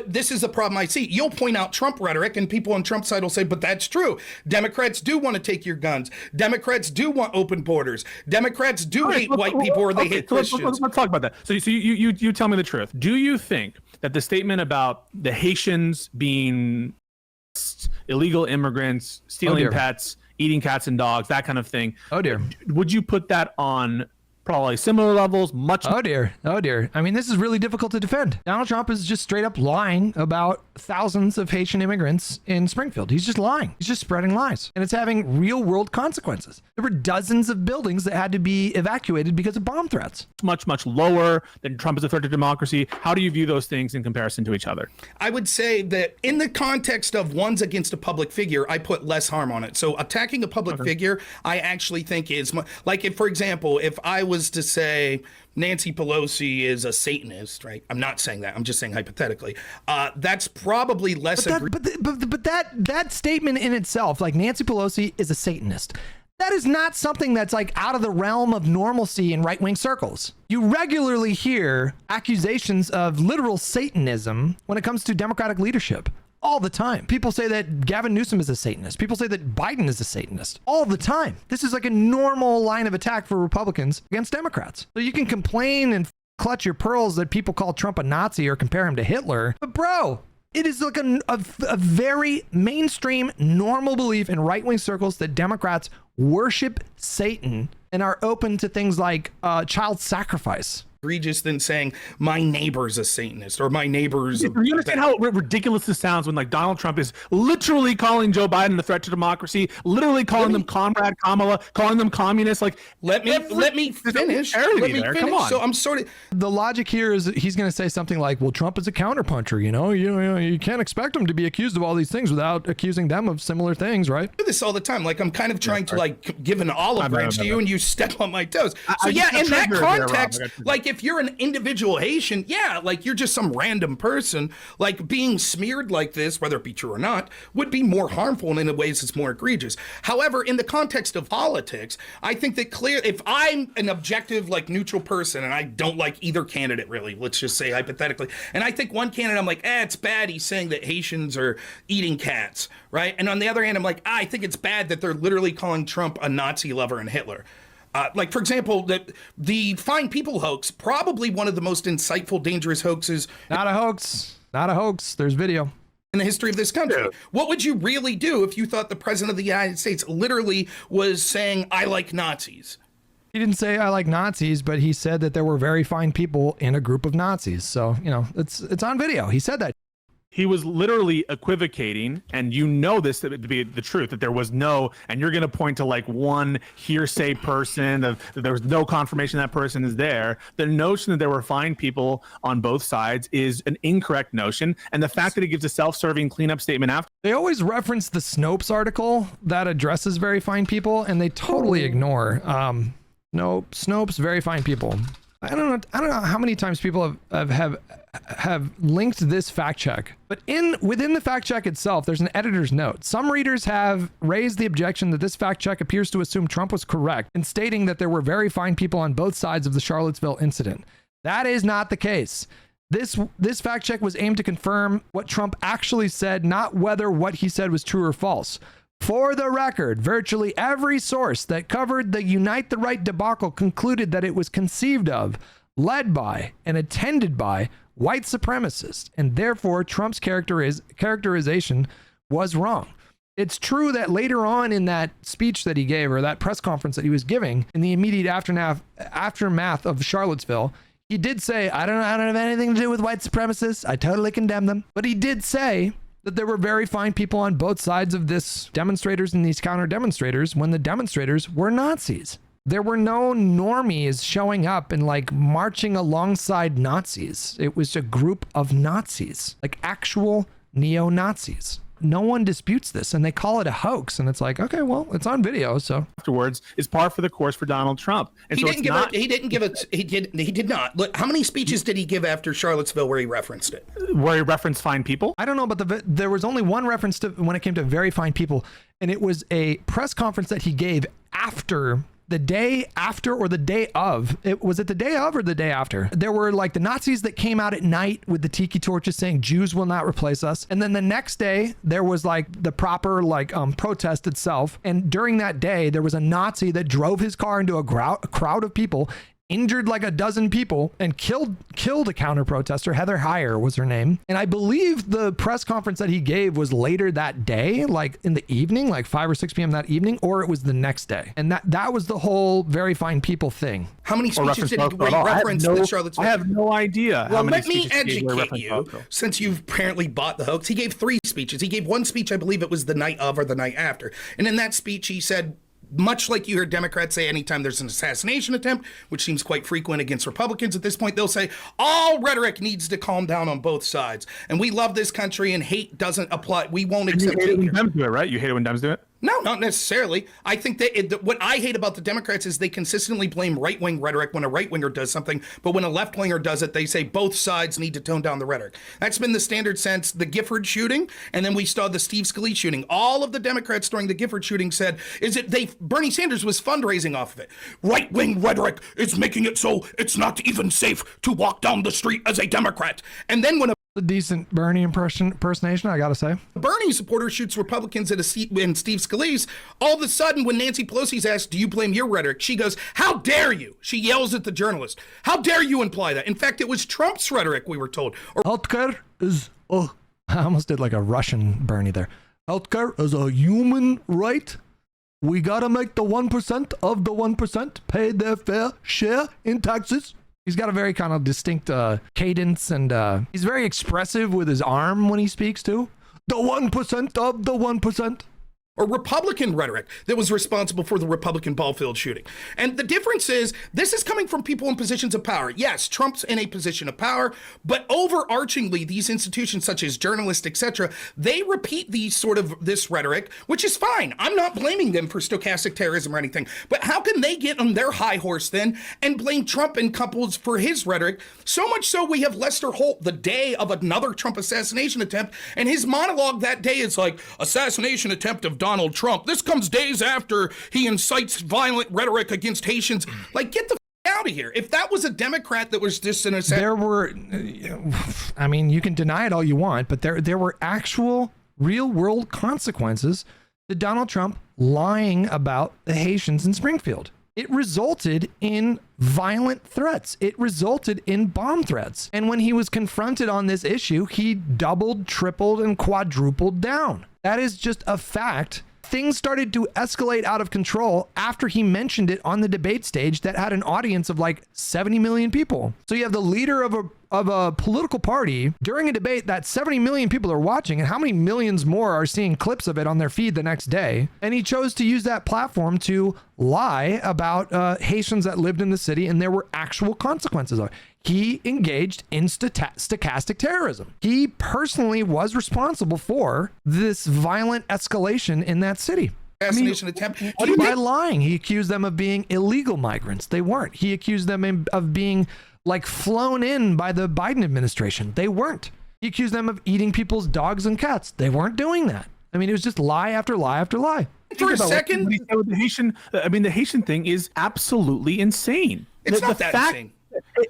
this is the problem I see. You'll point out Trump rhetoric and people on Trump's side will say, but that's true. Democrats do want to take your guns. Democrats do want open borders. Democrats do hate white people or they hate Christians. Let's talk about that. So you tell me the truth. Do you think that the statement about the Haitians being illegal immigrants, stealing pets, eating cats and dogs, that kind of thing. Oh dear. Would you put that on probably similar levels, much. Oh dear. Oh dear. I mean, this is really difficult to defend. Donald Trump is just straight up lying about thousands of Haitian immigrants in Springfield. He's just lying. He's just spreading lies. And it's having real world consequences. There were dozens of buildings that had to be evacuated because of bomb threats. much, much lower than Trump is a threat to democracy. How do you view those things in comparison to each other? I would say that in the context of one's against a public figure, I put less harm on it. So attacking a public figure, I actually think is like, if, for example, if I was to say Nancy Pelosi is a Satanist, right? I'm not saying that. I'm just saying hypothetically. That's probably less. But that statement in itself, like Nancy Pelosi is a Satanist, that is not something that's like out of the realm of normalcy in right-wing circles. You regularly hear accusations of literal Satanism when it comes to Democratic leadership. All the time. People say that Gavin Newsom is a Satanist. People say that Biden is a Satanist. All the time. This is like a normal line of attack for Republicans against Democrats. So you can complain and clutch your pearls that people call Trump a Nazi or compare him to Hitler. But bro, it is like a very mainstream, normal belief in right-wing circles that Democrats worship Satan and are open to things like child sacrifice. Egregious than saying my neighbor's a Satanist or my neighbor's. You understand how ridiculous this sounds when like Donald Trump is literally calling Joe Biden a threat to democracy, literally calling them Comrade Kamala, calling them communists. Like let me finish. Come on. So I'm sort of the logic here is he's going to say something like, "Well, Trump is a counterpuncher. You can't expect him to be accused of all these things without accusing them of similar things, right?" I do this all the time. Like I'm kind of trying to like give an olive branch to you, and you step on my toes. So yeah, in that context, like if you're an individual Haitian, yeah, like you're just some random person, like being smeared like this, whether it be true or not, would be more harmful and in ways it's more egregious. However, in the context of politics, I think that if I'm an objective, like neutral person, and I don't like either candidate really, let's just say hypothetically, and I think one candidate, I'm like, it's bad he's saying that Haitians are eating cats, right? And on the other hand, I'm like, I think it's bad that they're literally calling Trump a Nazi lover and Hitler. Like, for example, the Fine People hoax, probably one of the most insightful, dangerous hoaxes. Not a hoax. Not a hoax. There's video. In the history of this country. Yeah. What would you really do if you thought the president of the United States literally was saying, I like Nazis? He didn't say I like Nazis, but he said that there were very fine people in a group of Nazis. So, it's on video. He said that. He was literally equivocating, and you know this to be the truth, that there was no, and you're going to point to like one hearsay person, that there was no confirmation that person is there. The notion that there were fine people on both sides is an incorrect notion, and the fact that he gives a self-serving cleanup statement after. They always reference the Snopes article that addresses very fine people, and they totally ignore. No, Snopes, very fine people. I don't know how many times people have linked this fact check, but within the fact check itself, there's an editor's note. Some readers have raised the objection that this fact check appears to assume Trump was correct in stating that there were very fine people on both sides of the Charlottesville incident. That is not the case. This fact check was aimed to confirm what Trump actually said, not whether what he said was true or false. For the record, virtually every source that covered the Unite the Right debacle concluded that it was conceived of, led by, and attended by white supremacists, and therefore Trump's characterization was wrong. It's true that later on in that speech that he gave, or that press conference that he was giving, in the immediate aftermath of Charlottesville, he did say, I don't have anything to do with white supremacists. I totally condemn them. But he did say that there were very fine people on both sides of this, demonstrators and these counter demonstrators, when the demonstrators were Nazis. There were no normies showing up and like marching alongside Nazis. It was a group of Nazis, like actual neo-Nazis. No one disputes this, and they call it a hoax. And it's like, okay, well, it's on video, so. Afterwards is par for the course for Donald Trump. And he did not. Look, how many speeches did he give after Charlottesville where he referenced it? Where he referenced fine people? I don't know, but there was only one reference to when it came to very fine people, and it was a press conference that he gave after the day after or the day of. Was it the day of or the day after? There were like the Nazis that came out at night with the tiki torches saying Jews will not replace us. And then the next day there was like the proper like protest itself. And during that day there was a Nazi that drove his car into a crowd of people injured like a dozen people and killed a counter protester. Heather Heyer was her name. And I believe the press conference that he gave was later that day, like in the evening, like 5 or 6 p.m. that evening, or it was the next day. And that was the whole very fine people thing. How many speeches did he reference the Charlottesville? I have no idea. Well, let me educate you, since you've apparently bought the hoax. He gave 3 speeches. He gave one speech, I believe it was the night of or the night after. And in that speech, he said, much like you heard Democrats say anytime there's an assassination attempt, which seems quite frequent against Republicans at this point, they'll say all rhetoric needs to calm down on both sides. And we love this country and hate doesn't apply. We won't accept it. You hate it when here. Dems do it, right? You hate it when Dems do it? No, not necessarily. I think that what I hate about the Democrats is they consistently blame right-wing rhetoric when a right-winger does something, but when a left-winger does it, they say both sides need to tone down the rhetoric. That's been the standard since the Gifford shooting, and then we saw the Steve Scalise shooting. All of the Democrats during the Gifford shooting said, Bernie Sanders was fundraising off of it. Right-wing rhetoric is making it so it's not even safe to walk down the street as a Democrat. And then when A decent Bernie impersonation, I gotta say. Bernie supporter shoots Republicans at a seat in Steve Scalise. All of a sudden, when Nancy Pelosi's asked, do you blame your rhetoric? She goes, how dare you? She yells at the journalist. How dare you imply that? In fact, it was Trump's rhetoric, we were told. Healthcare is, I almost did like a Russian Bernie there. Healthcare is a human right. We gotta make the 1% of the 1% pay their fair share in taxes. He's got a very kind of distinct cadence, and he's very expressive with his arm when he speaks too. The 1% of the 1%. Or Republican rhetoric that was responsible for the Republican ball field shooting. And the difference is, this is coming from people in positions of power. Yes, Trump's in a position of power, but overarchingly, these institutions such as journalists, etc., they repeat this rhetoric, which is fine. I'm not blaming them for stochastic terrorism or anything, but how can they get on their high horse then and blame Trump and couples for his rhetoric? So much so we have Lester Holt the day of another Trump assassination attempt, and his monologue that day is like, assassination attempt of Donald Trump. This comes days after he incites violent rhetoric against Haitians. Like, get the out of here. If that was a Democrat that was just an assassination. There were, I mean, you can deny it all you want, but there were actual real world consequences to Donald Trump lying about the Haitians in Springfield. It resulted in violent threats. It resulted in bomb threats. And when he was confronted on this issue, he doubled, tripled, and quadrupled down. That is just a fact. Things started to escalate out of control after he mentioned it on the debate stage that had an audience of like 70 million people. So you have the leader of a political party during a debate that 70 million people are watching, and how many millions more are seeing clips of it on their feed the next day. And he chose to use that platform to lie about Haitians that lived in the city, and there were actual consequences of it. He engaged in stochastic terrorism. He personally was responsible for this violent escalation in that city. Assassination attempt. By lying, he accused them of being illegal migrants. They weren't. He accused them of being like flown in by the Biden administration. They weren't. He accused them of eating people's dogs and cats. They weren't doing that. I mean, it was just lie after lie after lie. For a second, the Haitian thing is absolutely insane. It's not that insane.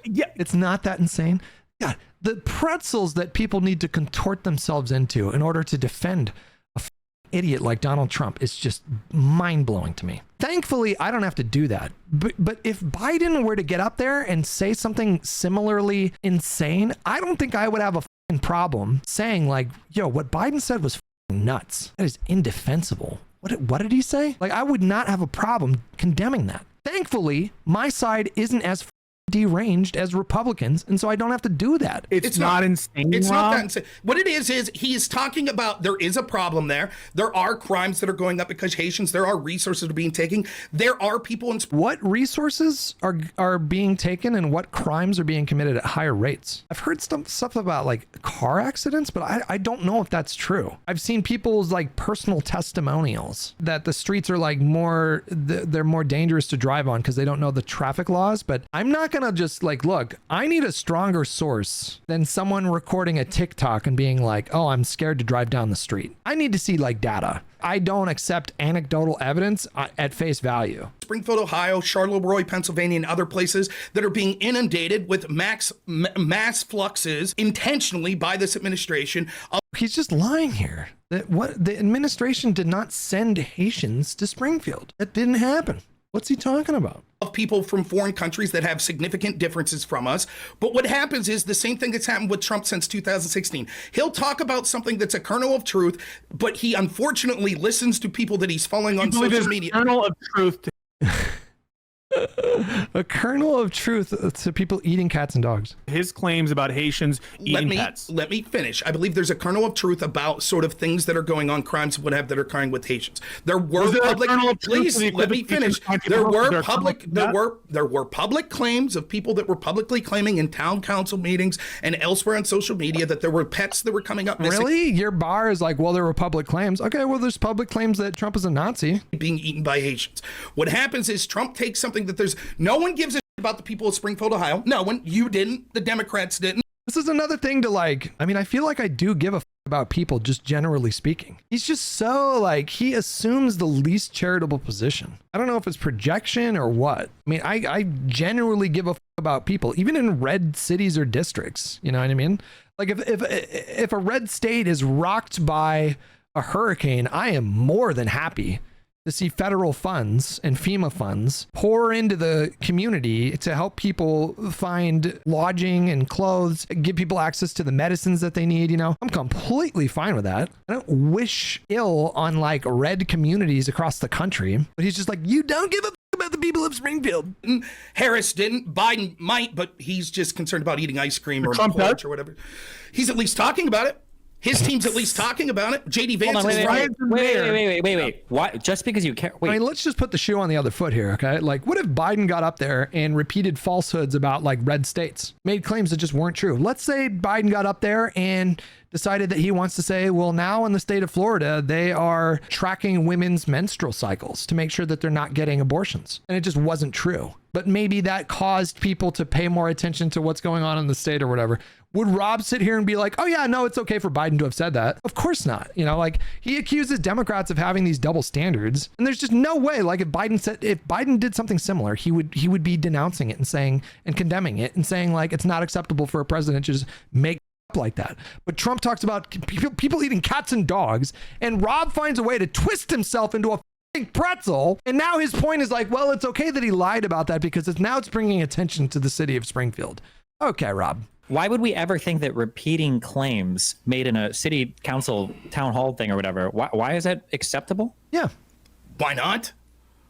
It's not that insane. God, the pretzels that people need to contort themselves into in order to defend a idiot like Donald Trump is just mind-blowing to me. Thankfully, I don't have to do that. But if Biden were to get up there and say something similarly insane, I don't think I would have a problem saying like, yo, what Biden said was nuts. That is indefensible. What did he say? Like, I would not have a problem condemning that. Thankfully, my side isn't as deranged as Republicans, and so I don't have to do that. It's not insane. It's not that insane. What it is he's talking about there is a problem there. There are crimes that are going up because Haitians. There are resources that are being taken. There are people in what resources are being taken and what crimes are being committed at higher rates. I've heard stuff about like car accidents, but I don't know if that's true. I've seen people's like personal testimonials that the streets are like they're more dangerous to drive on because they don't know the traffic laws. But I'm not gonna just like, look, I need a stronger source than someone recording a TikTok and being like, oh, I'm scared to drive down the street. I need to see like data. I don't accept anecdotal evidence at face value. Springfield, Ohio, Charleroi, Pennsylvania, and other places that are being inundated with mass fluxes intentionally by this administration. He's just lying here. The administration did not send Haitians to Springfield. That didn't happen. What's he talking about? Of people from foreign countries that have significant differences from us. But what happens is the same thing that's happened with Trump since 2016. He'll talk about something that's a kernel of truth, but he unfortunately listens to people that he's following on social media. Kernel of truth. A kernel of truth to people eating cats and dogs. His claims about Haitians eating pets. Let me finish. I believe there's a kernel of truth about sort of things that are going on, crimes and what have that are occurring with Haitians. There were public. Please let me finish. There were public claims of people that were publicly claiming in town council meetings and elsewhere on social media that there were pets that were coming up missing. Really? Your bar is like, well, there were public claims. Okay, well, there's public claims that Trump is a Nazi. Being eaten by Haitians. What happens is Trump takes something that there's no one gives a shit about the people of Springfield, Ohio. No one. You didn't. The Democrats didn't. This is another thing to like, I mean, I feel like I do give a about people, just generally speaking. He's just so like, he assumes the least charitable position. I don't know if it's projection or what. I mean, I generally give a about people, even in red cities or districts. You know what I mean? Like if a red state is rocked by a hurricane, I am more than happy to see federal funds and FEMA funds pour into the community to help people find lodging and clothes, give people access to the medicines that they need. You know, I'm completely fine with that. I don't wish ill on like red communities across the country, but he's just like, you don't give a about the people of Springfield. Harris didn't. Biden might, but he's just concerned about eating ice cream or porridge or whatever. He's at least talking about it. His team's at least talking about it. JD Vance is right. Wait. Why? Just because you care? Wait. I mean, let's just put the shoe on the other foot here, okay? Like, what if Biden got up there and repeated falsehoods about like red states, made claims that just weren't true? Let's say Biden got up there and decided that he wants to say, well, now in the state of Florida, they are tracking women's menstrual cycles to make sure that they're not getting abortions. And it just wasn't true. But maybe that caused people to pay more attention to what's going on in the state or whatever. Would Rob sit here and be like, oh yeah, no, it's okay for Biden to have said that? Of course not. You know, like he accuses Democrats of having these double standards. And there's just no way, like if Biden did something similar, he would be denouncing it and saying, and condemning it and saying like, it's not acceptable for a president to just make like that. But Trump talks about people eating cats and dogs, and Rob finds a way to twist himself into a pretzel. And now his point is like, well, it's okay that he lied about that because it's bringing attention to the city of Springfield. Okay, Rob. Why would we ever think that repeating claims made in a city council town hall thing or whatever, why is that acceptable? Yeah. Why not?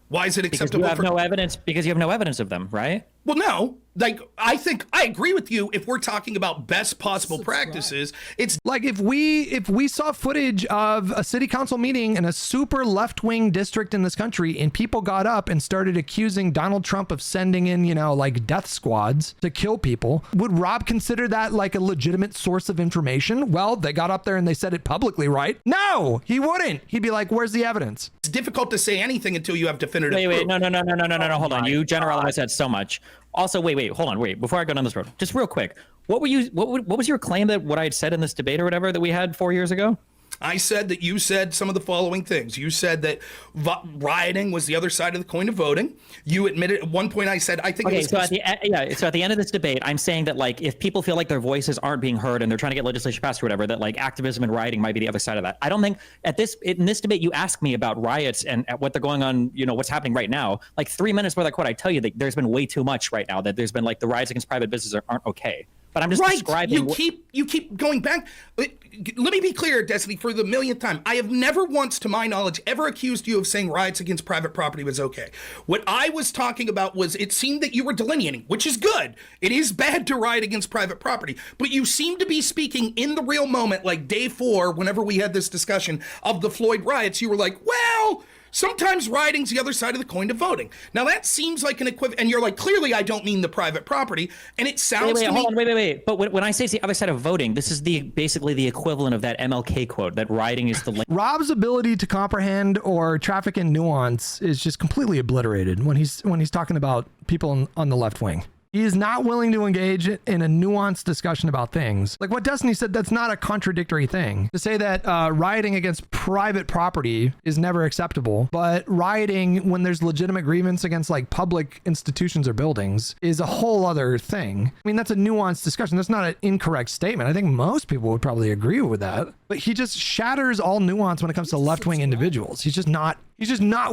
Why is it acceptable? Because you have no evidence. Because you have no evidence of them, right? Well, no. Like, I think I agree with you. If we're talking about best possible practices, it's like if we saw footage of a city council meeting in a super left-wing district in this country and people got up and started accusing Donald Trump of sending in, you know, like death squads to kill people, would Rob consider that like a legitimate source of information? Well, they got up there and they said it publicly, right? No, he wouldn't. He'd be like, where's the evidence? It's difficult to say anything until you have definitive Wait, proof. No, hold on. You generalize that so much. Also, hold on, before I go down this road, just real quick, what was your claim that what I had said in this debate or whatever that we had 4 years ago? I said that you said some of the following things. You said that rioting was the other side of the coin of voting. You admitted at one point I said, I think okay, it was... So at the end of this debate, I'm saying that like if people feel like their voices aren't being heard and they're trying to get legislation passed or whatever, that like activism and rioting might be the other side of that. I don't think in this debate you asked me about riots and what they're going on, you know, what's happening right now. Like 3 minutes before that quote, I tell you that there's been way too much right now, that there's been like the riots against private businesses aren't okay. But I'm just describing. You keep going back. Let me be clear, Destiny, for the millionth time. I have never once, to my knowledge, ever accused you of saying riots against private property was okay. What I was talking about was it seemed that you were delineating, which is good. It is bad to riot against private property, but you seem to be speaking in the real moment, like day 4, whenever we had this discussion of the Floyd riots. You were like, well, sometimes rioting's the other side of the coin to voting. Now that seems like an equivalent, and you're like, clearly I don't mean the private property, and it sounds to me... Wait. But when I say it's the other side of voting, this is basically the equivalent of that MLK quote, that rioting is the... Rob's ability to comprehend or traffic in nuance is just completely obliterated when he's talking about people on the left wing. He is not willing to engage in a nuanced discussion about things. Like what Destiny said, that's not a contradictory thing. To say that rioting against private property is never acceptable, but rioting when there's legitimate grievance against like public institutions or buildings is a whole other thing. I mean, that's a nuanced discussion. That's not an incorrect statement. I think most people would probably agree with that. But he just shatters all nuance when it comes to left-wing individuals. He's just not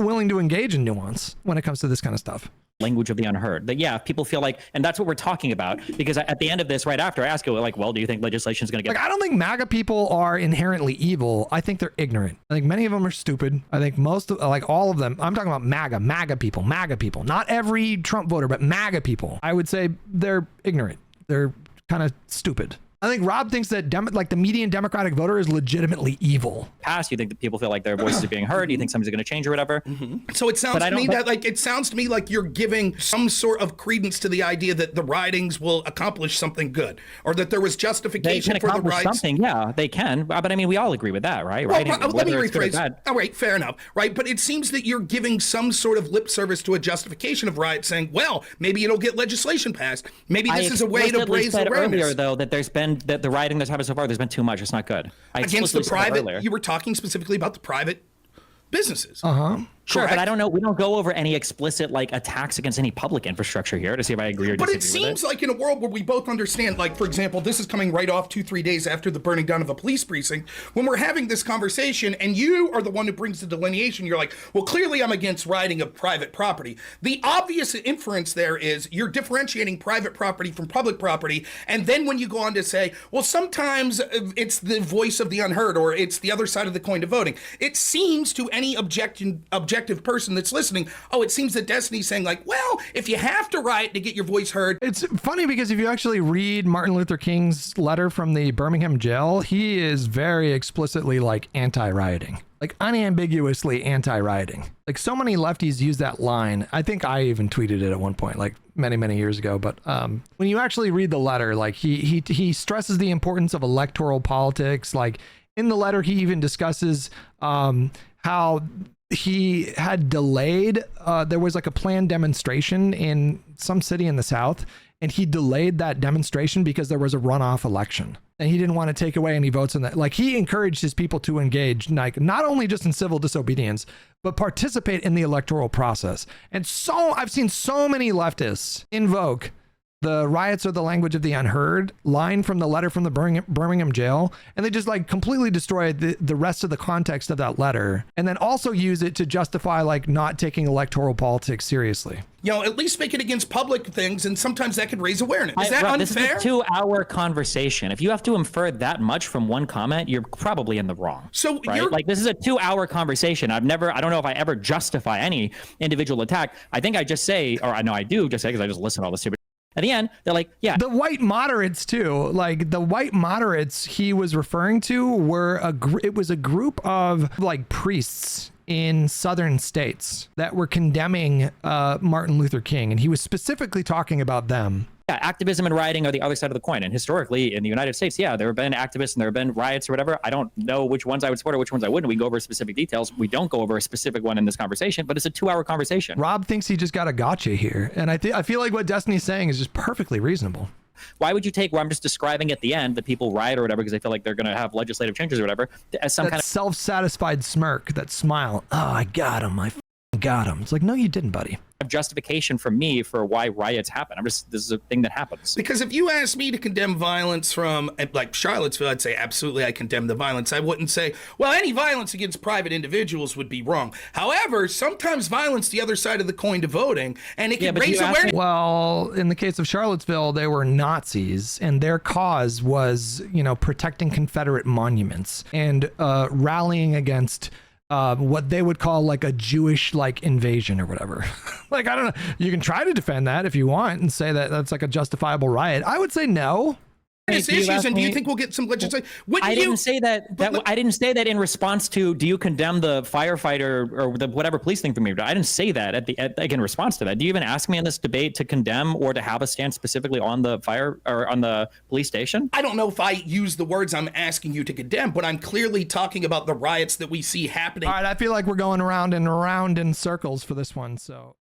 willing to engage in nuance when it comes to this kind of stuff. Language of the unheard. That yeah, people feel like, and that's what we're talking about. Because at the end of this, right after, I ask you like, well, do you think legislation is going to get? Like, I don't think MAGA people are inherently evil. I think they're ignorant. I think many of them are stupid. I think most of, like all of them. I'm talking about MAGA people. Not every Trump voter, but MAGA people. I would say they're ignorant. They're kind of stupid. I think Rob thinks that like the median Democratic voter is legitimately evil. Past, you think that people feel like their voices are being heard? You think somebody's going to change or whatever? Mm-hmm. So it sounds to me like you're giving some sort of credence to the idea that the ridings will accomplish something good, or that there was justification for the riots. Something, yeah, they can. But I mean, we all agree with that, right? Well, let me rephrase. All right, fair enough. Right, but it seems that you're giving some sort of lip service to a justification of riots, saying, well, maybe it'll get legislation passed. Maybe this is a way to raise awareness. Earlier, though, that there's been that the rioting that's happened so far, there's been too much. It's not good. Against the private, you were talking specifically about the private businesses. Sure, correct? but I don't know. We don't go over any explicit like attacks against any public infrastructure here to see if I agree or disagree. But it seems like in a world where we both understand, like, for example, this is coming right off 2-3 days after the burning down of a police precinct. When we're having this conversation and you are the one who brings the delineation, you're like, well, clearly I'm against rioting of private property. The obvious inference there is you're differentiating private property from public property. And then when you go on to say, well, sometimes it's the voice of the unheard, or it's the other side of the coin to voting. It seems to any objective person that's listening, it seems that Destiny's saying like, well, if you have to riot to get your voice heard. It's funny because if you actually read Martin Luther King's letter from the Birmingham jail, he is very explicitly like anti-rioting, like unambiguously anti-rioting. Like so many lefties use that line. I think I even tweeted it at one point, like many years ago. But when you actually read the letter, like he stresses the importance of electoral politics. Like in the letter, he even discusses how he had delayed, there was like a planned demonstration in some city in the South, and he delayed that demonstration because there was a runoff election and he didn't want to take away any votes in that. Like he encouraged his people to engage, like not only just in civil disobedience, but participate in the electoral process. And so I've seen so many leftists invoke the riots are the language of the unheard line from the letter from the Birmingham jail, and they just like completely destroy the rest of the context of that letter, and then also use it to justify like not taking electoral politics seriously. At least make it against public things, and sometimes that could raise awareness. Is that Rob, unfair? This is a 2-hour conversation. If you have to infer that much from one comment, you're probably in the wrong. So right? Like this is a 2-hour conversation. I don't know if I ever justify any individual attack. I think I just say, or I know I do just say, because I just listen to all this stupid. At the end, they're like, yeah. The white moderates too, like the white moderates he was referring to were it was a group of like priests in southern states that were condemning Martin Luther King. And he was specifically talking about them. Yeah, activism and rioting are the other side of the coin. And historically in the United States, yeah, there have been activists and there have been riots or whatever. I don't know which ones I would support or which ones I wouldn't. We go over specific details. We don't go over a specific one in this conversation, but it's a 2-hour conversation. Rob thinks he just got a gotcha here. And I feel like what Destiny's saying is just perfectly reasonable. Why would you take where I'm just describing at the end that people riot or whatever because they feel like they're going to have legislative changes or whatever as some kind of self-satisfied smirk, that smile? Oh, I got him. I got him. It's like, no, you didn't, buddy. Justification for me for why riots happen. This is a thing that happens. Because if you ask me to condemn violence from like Charlottesville, I'd say absolutely I condemn the violence. I wouldn't say, well, any violence against private individuals would be wrong. However, sometimes violence the other side of the coin to voting, and it can raise awareness. Well, in the case of Charlottesville, they were Nazis, and their cause was, protecting Confederate monuments and rallying against what they would call like a Jewish like invasion or whatever. Like, I don't know. You can try to defend that if you want and say that that's like a justifiable riot. I would say no. Issues, and do you think we'll get some legislation? I didn't say that. I didn't say that in response to. Do you condemn the firefighter or the whatever police thing from me? I didn't say that in response to that. Do you even ask me in this debate to condemn or to have a stand specifically on the fire or on the police station? I don't know if I use the words I'm asking you to condemn, but I'm clearly talking about the riots that we see happening. All right, I feel like we're going around and around in circles for this one. So.